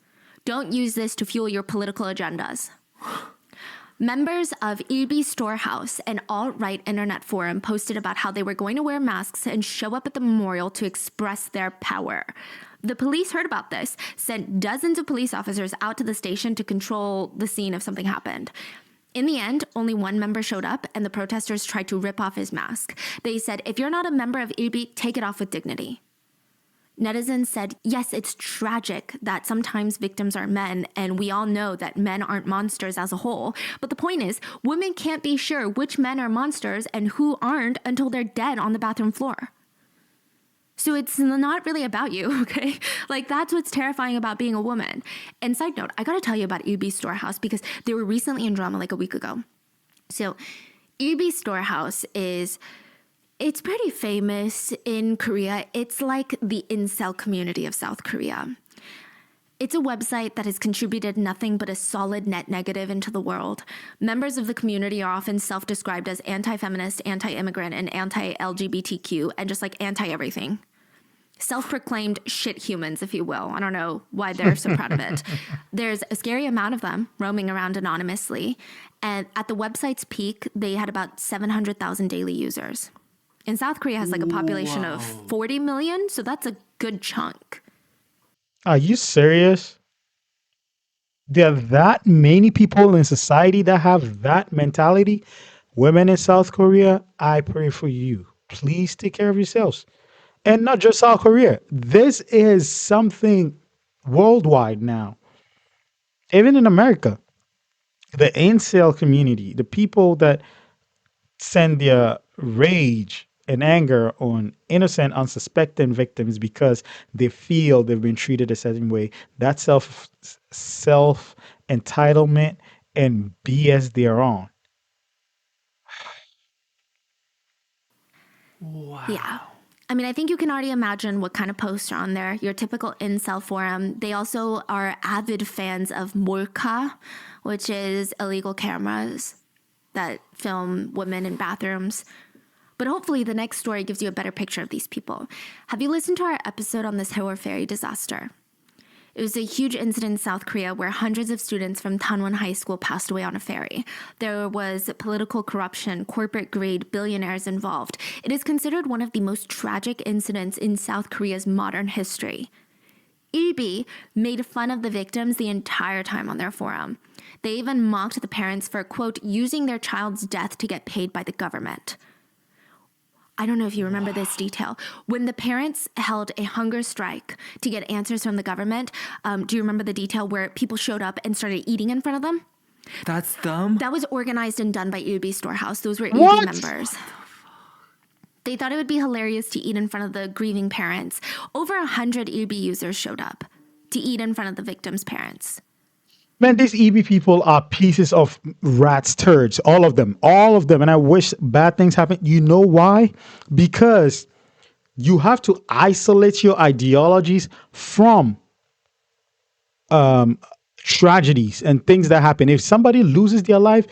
Don't use this to fuel your political agendas. Members of EB Storehouse, an alt-right internet forum, posted about how they were going to wear masks and show up at the memorial to express their power. The police heard about this, sent dozens of police officers out to the station to control the scene if something happened. In the end, only one member showed up, and the protesters tried to rip off his mask. They said, if you're not a member of EB, take it off with dignity. Netizens said, yes, it's tragic that sometimes victims are men, and we all know that men aren't monsters as a whole. But the point is, women can't be sure which men are monsters and who aren't until they're dead on the bathroom floor. So it's not really about you, okay? Like, that's what's terrifying about being a woman. And side note, I gotta tell you about EB Storehouse because they were recently in drama like a week ago. So EB Storehouse it's pretty famous in Korea. It's like the incel community of South Korea. It's a website that has contributed nothing but a solid net negative into the world. Members of the community are often self-described as anti-feminist, anti-immigrant, and anti-LGBTQ, and just like anti-everything. Self-proclaimed shit humans, if you will. I don't know why they're so proud of it. There's a scary amount of them roaming around anonymously. And at the website's peak, they had about 700,000 daily users. And South Korea has like a population of 40 million, so that's a good chunk. Are you serious? There are that many people in society that have that mentality. Women in South Korea, I pray for you. Please take care of yourselves. And not just South Korea. This is something worldwide now. Even in America, the incel community, the people that send their rage and anger on innocent, unsuspecting victims because they feel they've been treated a certain way. That self entitlement and BS they're on. Wow. Yeah. I mean, I think you can already imagine what kind of posts are on there. Your typical incel forum. They also are avid fans of 몰카, which is illegal cameras that film women in bathrooms. But hopefully the next story gives you a better picture of these people. Have you listened to our episode on the Sewol ferry disaster? It was a huge incident in South Korea where hundreds of students from Tanwon High School passed away on a ferry. There was political corruption, corporate greed, billionaires involved. It is considered one of the most tragic incidents in South Korea's modern history. EB made fun of the victims the entire time on their forum. They even mocked the parents for, quote, using their child's death to get paid by the government. I don't know if you remember this detail. When the parents held a hunger strike to get answers from the government, do you remember the detail where people showed up and started eating in front of them? That's them? That was organized and done by EB Storehouse. Those were What? EB members. They thought it would be hilarious to eat in front of the grieving parents. Over 100 EB users showed up to eat in front of the victims' parents. Man, these EB people are pieces of rats, turds, all of them, and I wish bad things happen. You know why? Because you have to isolate your ideologies from tragedies and things that happen. If somebody loses their life,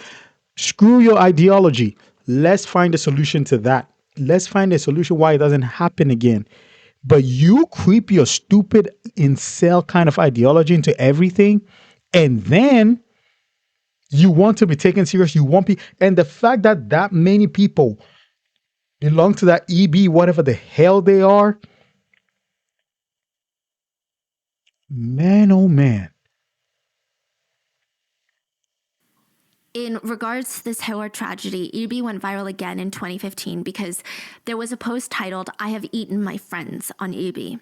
screw your ideology. Let's find a solution to that. Let's find a solution why it doesn't happen again. But you creep your stupid incel kind of ideology into everything, and then you want to be taken serious. You won't be. And the fact that that many people belong to that EB, whatever the hell they are, man, oh man. In regards to this Haewar tragedy, Irby went viral again in 2015 because there was a post titled, "I have eaten my friends" on Irby.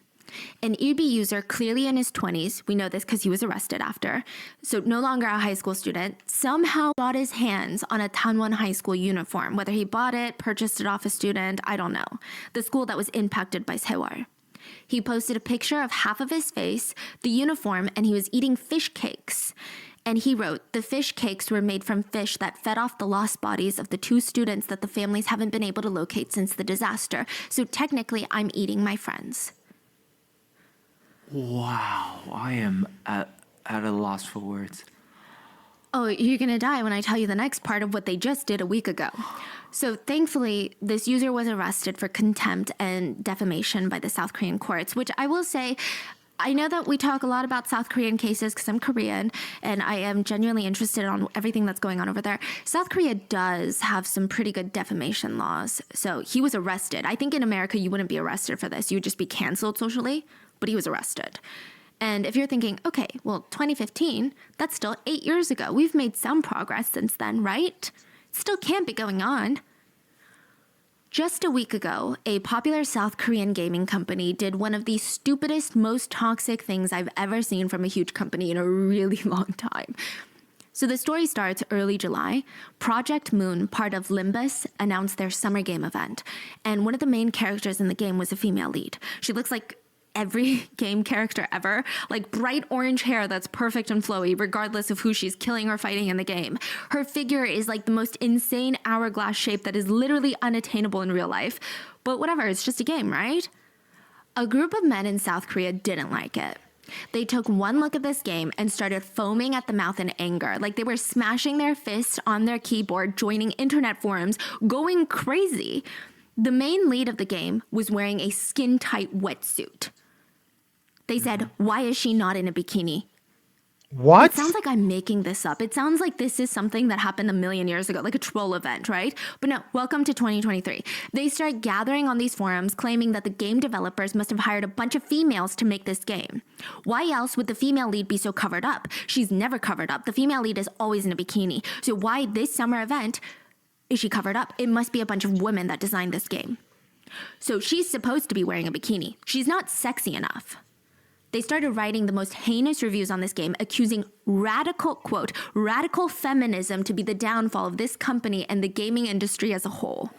An Irby user, clearly in his 20s, we know this because he was arrested after, so no longer a high school student, somehow got his hands on a Tanwon High School uniform. Whether he bought it, purchased it off a student, I don't know. The school that was impacted by Haewar. He posted a picture of half of his face, the uniform, and he was eating fish cakes. And he wrote, "The fish cakes were made from fish that fed off the lost bodies of the 2 students that the families haven't been able to locate since the disaster. So technically, I'm eating my friends." Wow, I am at a loss for words. Oh, you're gonna die when I tell you the next part of what they just did a week ago. So thankfully, this user was arrested for contempt and defamation by the South Korean courts, which I will say, I know that we talk a lot about South Korean cases because I'm Korean and I am genuinely interested on everything that's going on over there. South Korea does have some pretty good defamation laws. So he was arrested. I think in America, you wouldn't be arrested for this. You would just be canceled socially, but he was arrested. And if you're thinking, okay, well, 2015, that's still 8 years ago. We've made some progress since then, right? It still can't be going on. Just a week ago, a popular South Korean gaming company did one of the stupidest, most toxic things I've ever seen from a huge company in a really long time. So the story starts early July. Project Moon, part of Limbus, announced their summer game event. And one of the main characters in the game was a female lead. She looks like every game character ever, like bright orange hair that's perfect and flowy, regardless of who she's killing or fighting in the game. Her figure is like the most insane hourglass shape that is literally unattainable in real life. But whatever, it's just a game, right? A group of men in South Korea didn't like it. They took one look at this game and started foaming at the mouth in anger. Like they were smashing their fists on their keyboard, joining internet forums, going crazy. The main lead of the game was wearing a skin-tight wetsuit. They said, "Why is she not in a bikini?" What? It sounds like I'm making this up. It sounds like this is something that happened a million years ago, like a troll event, right? But no, welcome to 2023. They start gathering on these forums claiming that the game developers must have hired a bunch of females to make this game. Why else would the female lead be so covered up? She's never covered up. The female lead is always in a bikini. So why this summer event is she covered up? It must be a bunch of women that designed this game. So she's supposed to be wearing a bikini. She's not sexy enough. They started writing the most heinous reviews on this game, accusing radical, quote, radical feminism to be the downfall of this company and the gaming industry as a whole.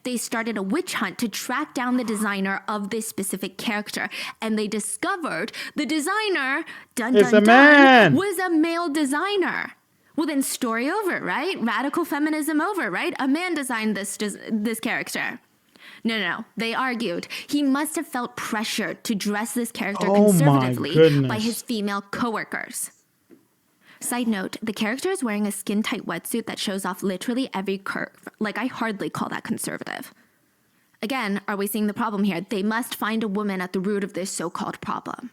They started a witch hunt to track down the designer of this specific character, and they discovered the designer, It's a man. was a male designer. Well, then story over, right? Radical feminism over, right? A man designed this character. No. They argued he must have felt pressured to dress this character conservatively by his female coworkers. Side note, the character is wearing a skin-tight wetsuit that shows off literally every curve. Like, I hardly call that conservative. Again, are we seeing the problem here? They must find a woman at the root of this so-called problem.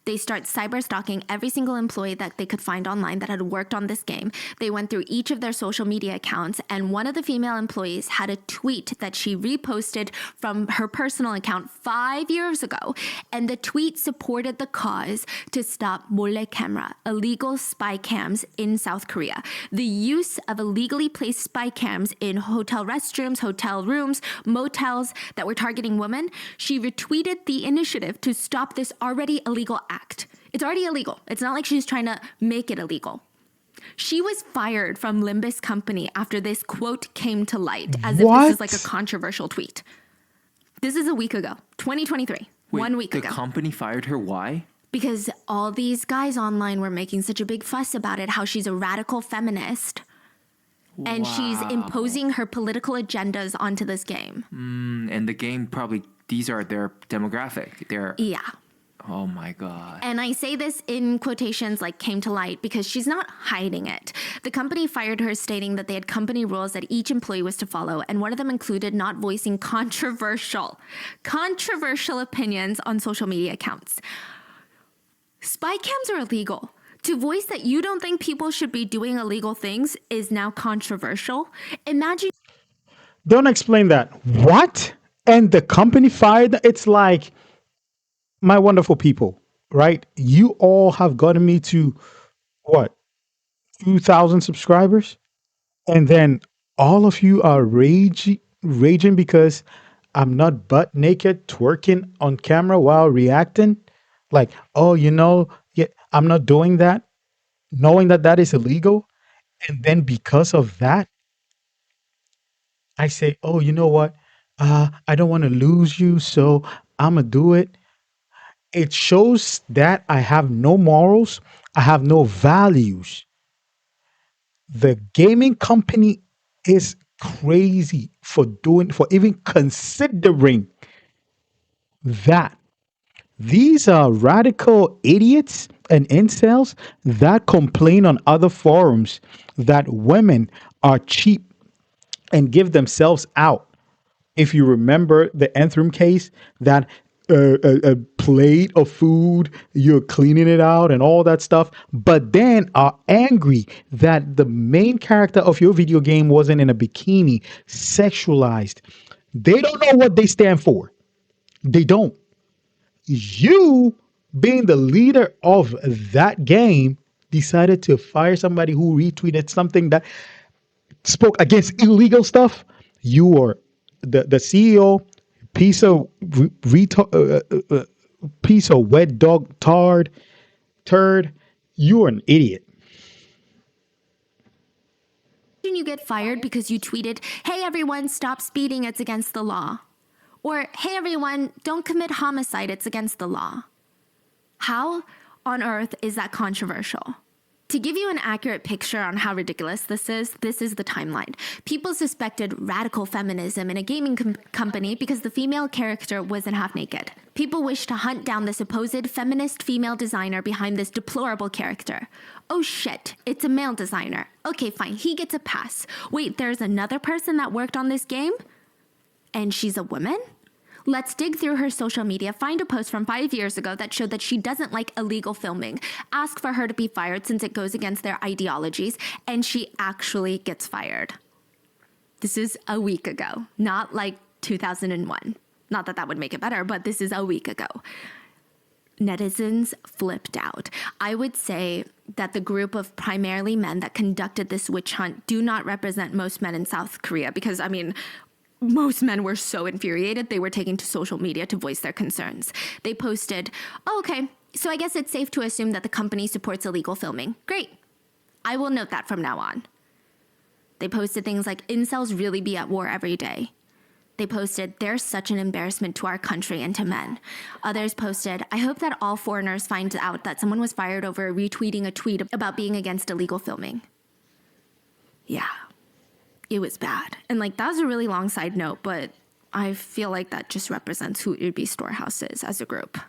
They start cyber-stalking every single employee that they could find online that had worked on this game. They went through each of their social media accounts, and one of the female employees had a tweet that she reposted from her personal account 5 years ago, and the tweet supported the cause to stop 몰래 camera, illegal spy cams in South Korea. The use of illegally placed spy cams in hotel restrooms, hotel rooms, motels that were targeting women. She retweeted the initiative to stop this already illegal act. It's already illegal. It's not like she's trying to make it illegal. She was fired from Limbus company after this quote came to light, as if this is like a controversial tweet. This is a week ago, 2023, Wait, 1 week the ago. The company fired her. Why? Because all these guys online were making such a big fuss about it, how she's a radical feminist. And she's imposing her political agendas onto this game. And the game probably, these are their demographic. Yeah. Oh my God. And I say this in quotations like came to light because she's not hiding it. The company fired her stating that they had company rules that each employee was to follow, and one of them included not voicing controversial opinions on social media accounts. Spy cams are illegal. To voice that you don't think people should be doing illegal things is now controversial. Imagine. Don't explain that. What? And the company fired? It's like, my wonderful people, right? You all have gotten me to what? 2,000 subscribers, and then all of you are raging because I'm not butt naked twerking on camera while reacting. Like, oh, yeah, I'm not doing that, knowing that that is illegal. And then because of that, I say, oh, you know what? I don't want to lose you, so I'm gonna do it. It shows that I have no morals, I have no values. The gaming company is crazy for even considering that. These are radical idiots and incels that complain on other forums that women are cheap and give themselves out. If you remember the nth room case, that a plate of food, you're cleaning it out and all that stuff, but then are angry that the main character of your video game wasn't in a bikini, sexualized. They don't know what they stand for. They don't. You, being the leader of that game, decided to fire somebody who retweeted something that spoke against illegal stuff. You are the CEO, piece of piece of wet dog turd. You are an idiot. You get fired because you tweeted, "Hey everyone, stop speeding, it's against the law." Or, "Hey everyone, don't commit homicide, it's against the law." How on earth is that controversial? To give you an accurate picture on how ridiculous this is the timeline. People suspected radical feminism in a gaming company because the female character wasn't half naked. People wished to hunt down the supposed feminist female designer behind this deplorable character. Oh shit, it's a male designer. Okay, fine, he gets a pass. Wait, there's another person that worked on this game? And she's a woman? Let's dig through her social media, find a post from 5 years ago that showed that she doesn't like illegal filming, ask for her to be fired since it goes against their ideologies, and she actually gets fired. This is a week ago, not like 2001. Not that that would make it better, but this is a week ago. Netizens flipped out. I would say that the group of primarily men that conducted this witch hunt do not represent most men in South Korea because, I mean, most men were so infuriated, they were taking to social media to voice their concerns. They posted, "Oh, okay, so I guess it's safe to assume that the company supports illegal filming. Great. I will note that from now on." They posted things like, "Incels really be at war every day." They posted, "They're such an embarrassment to our country and to men." Others posted, "I hope that all foreigners find out that someone was fired over retweeting a tweet about being against illegal filming." Yeah. It was bad. And like, that was a really long side note, but I feel like that just represents who Irby Storehouse is as a group.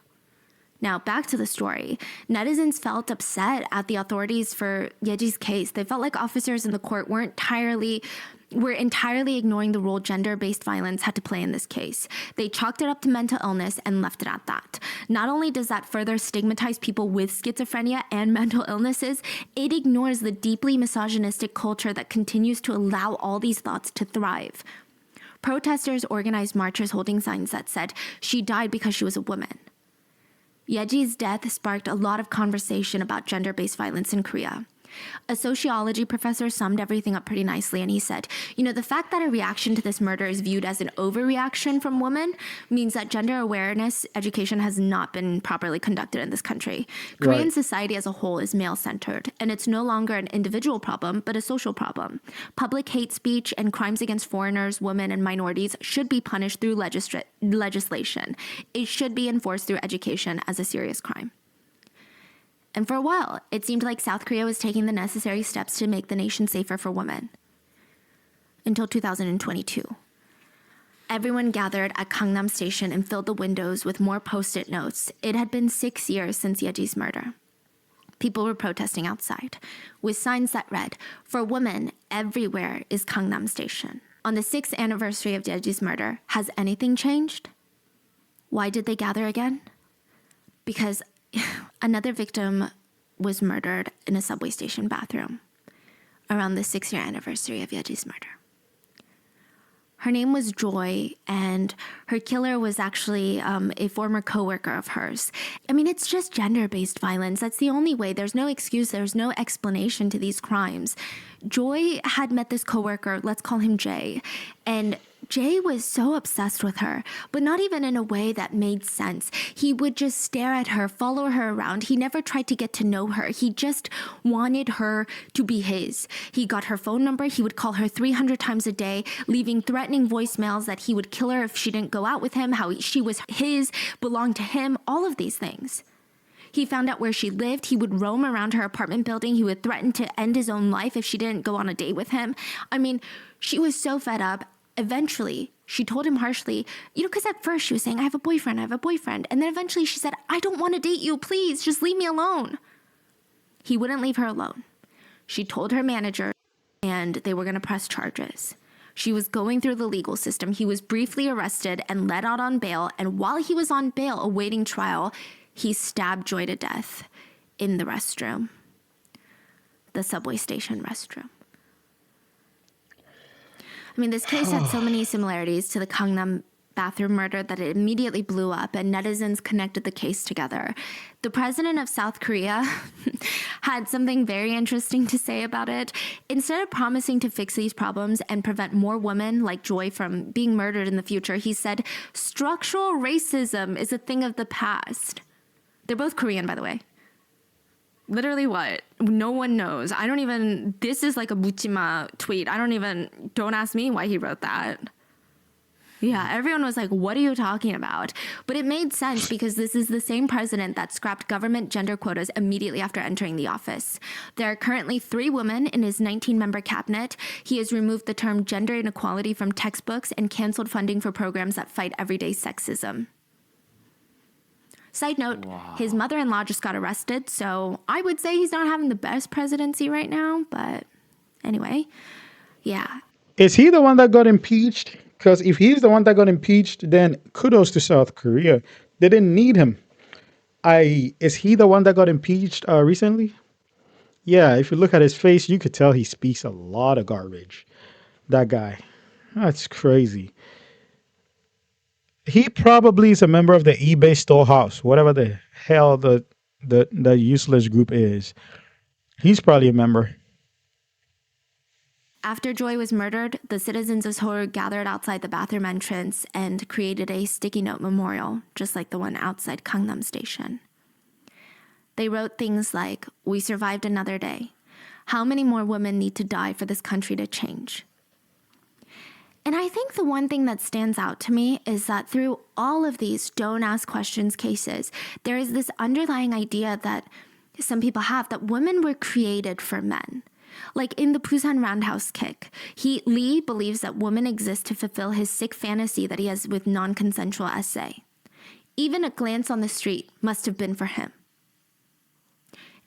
Now, back to the story. Netizens felt upset at the authorities for Yeji's case. They felt like officers in the court were entirely ignoring the role gender-based violence had to play in this case. They chalked it up to mental illness and left it at that. Not only does that further stigmatize people with schizophrenia and mental illnesses, it ignores the deeply misogynistic culture that continues to allow all these thoughts to thrive. Protesters organized marches holding signs that said, "She died because she was a woman." Yeji's death sparked a lot of conversation about gender-based violence in Korea. A sociology professor summed everything up pretty nicely, and he said, the fact that a reaction to this murder is viewed as an overreaction from women means that gender awareness education has not been properly conducted in this country. Korean society as a whole is male-centered, and it's no longer an individual problem, but a social problem. Public hate speech and crimes against foreigners, women, and minorities should be punished through legislation. It should be enforced through education as a serious crime. And for a while, it seemed like South Korea was taking the necessary steps to make the nation safer for women. Until 2022. Everyone gathered at Gangnam Station and filled the windows with more post-it notes. It had been 6 years since Yeji's murder. People were protesting outside, with signs that read, "For women, everywhere is Gangnam Station." On the 6th anniversary of Yeji's murder, has anything changed? Why did they gather again? Because another victim was murdered in a subway station bathroom around the 6-year anniversary of Yeji's murder. Her name was Joy, and her killer was actually a former coworker of hers. I mean, it's just gender-based violence. That's the only way. There's no excuse. There's no explanation to these crimes. Joy had met this coworker, let's call him Jay, and Jay was so obsessed with her, but not even in a way that made sense. He would just stare at her, follow her around. He never tried to get to know her. He just wanted her to be his. He got her phone number. He would call her 300 times a day, leaving threatening voicemails that he would kill her if she didn't go out with him, how she was his, belonged to him, all of these things. He found out where she lived. He would roam around her apartment building. He would threaten to end his own life if she didn't go on a date with him. I mean, she was so fed up. Eventually, she told him harshly, because at first she was saying, I have a boyfriend. And then eventually she said, I don't want to date you. Please, just leave me alone. He wouldn't leave her alone. She told her manager, and they were going to press charges. She was going through the legal system. He was briefly arrested and let out on bail. And while he was on bail awaiting trial, he stabbed Joy to death in the restroom, the subway station restroom. I mean, this case had so many similarities to the Gangnam bathroom murder that it immediately blew up, and netizens connected the case together. The president of South Korea had something very interesting to say about it. Instead of promising to fix these problems and prevent more women like Joy from being murdered in the future, he said, structural racism is a thing of the past. They're both Korean, by the way. Literally what? No one knows. This is like a Buchima tweet. Don't ask me why he wrote that. Yeah, everyone was like, what are you talking about? But it made sense because this is the same president that scrapped government gender quotas immediately after entering the office. There are currently 3 women in his 19-member cabinet. He has removed the term gender inequality from textbooks and canceled funding for programs that fight everyday sexism. Side note, His mother-in-law just got arrested, so I would say he's not having the best presidency right now, but anyway, yeah. Is he the one that got impeached? Because if he's the one that got impeached, then kudos to South Korea. They didn't need him. Is he the one that got impeached recently? Yeah, if you look at his face, you could tell he speaks a lot of garbage. That guy. That's crazy. He probably is a member of the eBay storehouse, whatever the hell the useless group is. He's probably a member. After Joy was murdered, the citizens of Seoul gathered outside the bathroom entrance and created a sticky note memorial, just like the one outside Gangnam Station. They wrote things like, "We survived another day. How many more women need to die for this country to change?" And I think the one thing that stands out to me is that through all of these don't ask questions cases, there is this underlying idea that some people have that women were created for men. Like in the Busan roundhouse kick, Lee believes that women exist to fulfill his sick fantasy that he has with non-consensual SA. Even a glance on the street must have been for him.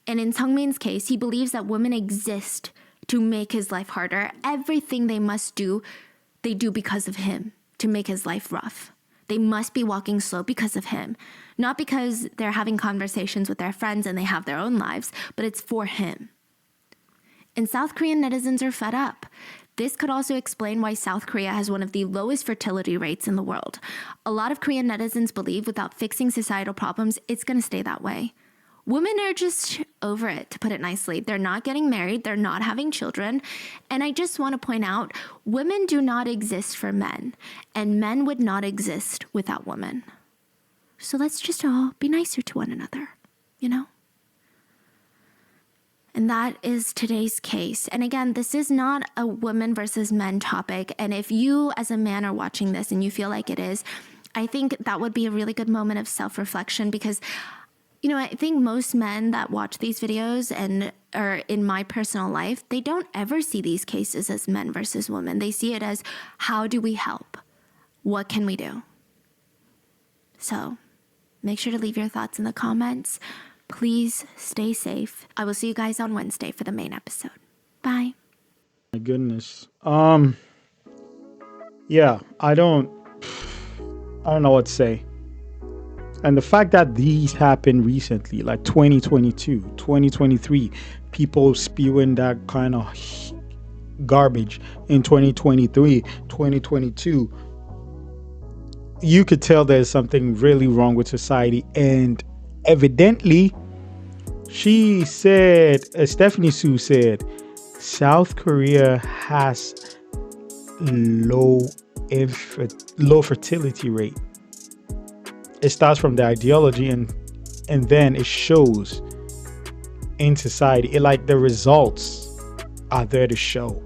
And in Seungmin's case, he believes that women exist to make his life harder. Everything they must do, they do because of him, to make his life rough. They must be walking slow because of him. Not because they're having conversations with their friends and they have their own lives, but it's for him. And South Korean netizens are fed up. This could also explain why South Korea has one of the lowest fertility rates in the world. A lot of Korean netizens believe without fixing societal problems, it's going to stay that way. Women are just over it, to put it nicely. They're not getting married. They're not having children. And I just want to point out, women do not exist for men, and men would not exist without women. So let's just all be nicer to one another, you know? And that is today's case. And again, this is not a women versus men topic. And if you as a man are watching this and you feel like it is, I think that would be a really good moment of self-reflection because I think most men that watch these videos and are in my personal life, they don't ever see these cases as men versus women. They see it as, how do we help? What can we do? So make sure to leave your thoughts in the comments. Please stay safe. I will see you guys on Wednesday for the main episode. Bye. My goodness. Yeah, I don't know what to say. And the fact that these happened recently, like 2022, 2023, people spewing that kind of garbage in 2023, 2022, you could tell there's something really wrong with society. And evidently, she said, Stephanie Sue said, South Korea has low low fertility rate. It starts from the ideology, and then it shows in society. It like the results are there to show.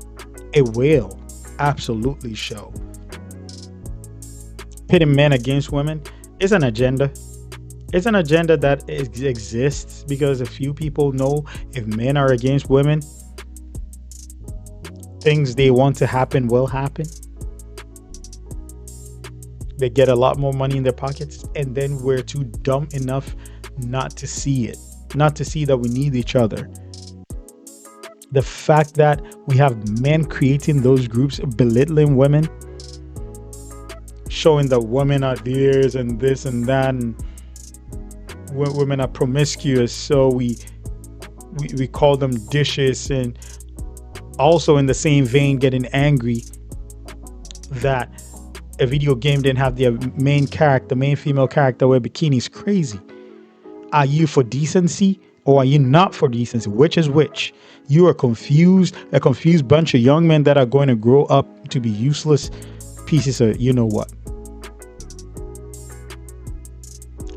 It will absolutely show. Pitting men against women is an agenda. It's an agenda that exists because a few people know if men are against women, things they want to happen will happen. They get a lot more money in their pockets, and then we're too dumb enough not to see it, not to see that we need each other. The fact that we have men creating those groups belittling women, showing that women are theirs and this and that, and women are promiscuous, so we call them dishes, and also in the same vein getting angry that a video game didn't have the main female character wear bikinis. Crazy. Are you for decency or are you not for decency? Which is which? You are confused, a confused bunch of young men that are going to grow up to be useless pieces of you know what.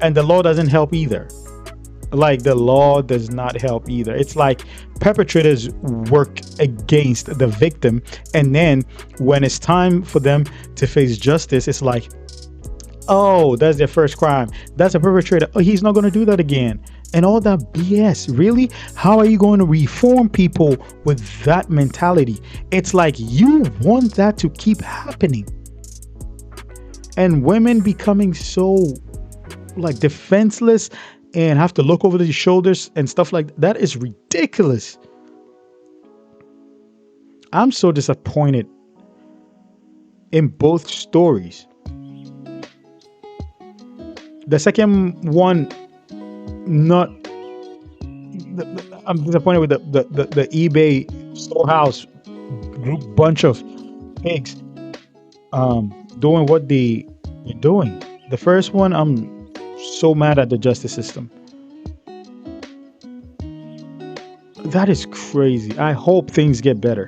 And the law doesn't help either. Like, the law does not help either. It's like perpetrators work against the victim, and then when it's time for them to face justice, it's like, oh, that's their first crime, that's a perpetrator, oh, he's not going to do that again, and all that BS. Really? How are you going to reform people with that mentality? It's like you want that to keep happening, and women becoming so like defenseless and have to look over their shoulders and stuff like that. That is ridiculous. I'm so disappointed in both stories. The second one, not. I'm disappointed with the eBay storehouse group bunch of pigs doing what they're doing. The first one, I'm so mad at the justice system. That is crazy. I hope things get better.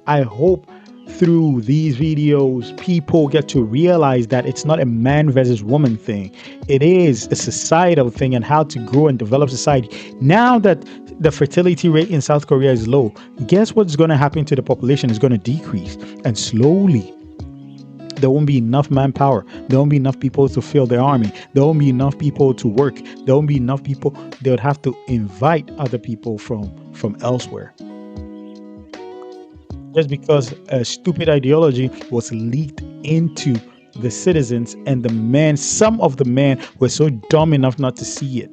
I hope through these videos people get to realize that it's not a man versus woman thing. It is a societal thing, and how to grow and develop society. Now that the fertility rate in South Korea is low, guess what's going to happen to the population? Is going to decrease, and slowly there won't be enough manpower. There won't be enough people to fill the army. There won't be enough people to work. There won't be enough people. They would have to invite other people from elsewhere. Just because a stupid ideology was leaked into the citizens, and the men, some of the men were so dumb enough not to see it.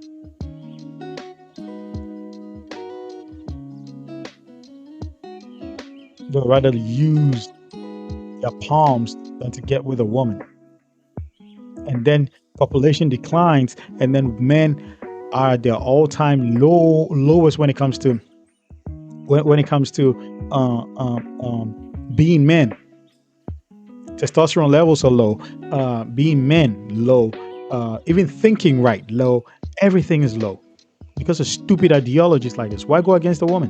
They'd rather use their palms than to get with a woman. And then population declines, and then men are at their all-time lowest when it comes to being men. Testosterone levels are low. Being men, low. Even thinking right, low. Everything is low because of stupid ideologies like this. Why go against a woman?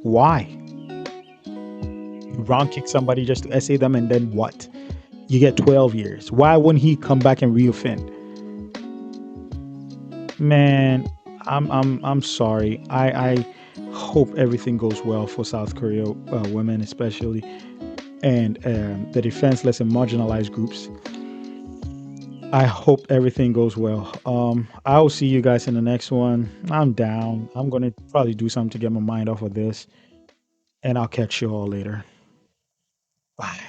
Why? You round kick somebody just to essay them, and then what? You get 12 years. Why wouldn't he come back and reoffend? Man, I'm sorry. I hope everything goes well for South Korea women, especially, and the defenseless and marginalized groups. I hope everything goes well. I'll see you guys in the next one. I'm down. I'm gonna probably do something to get my mind off of this, and I'll catch you all later. Bye.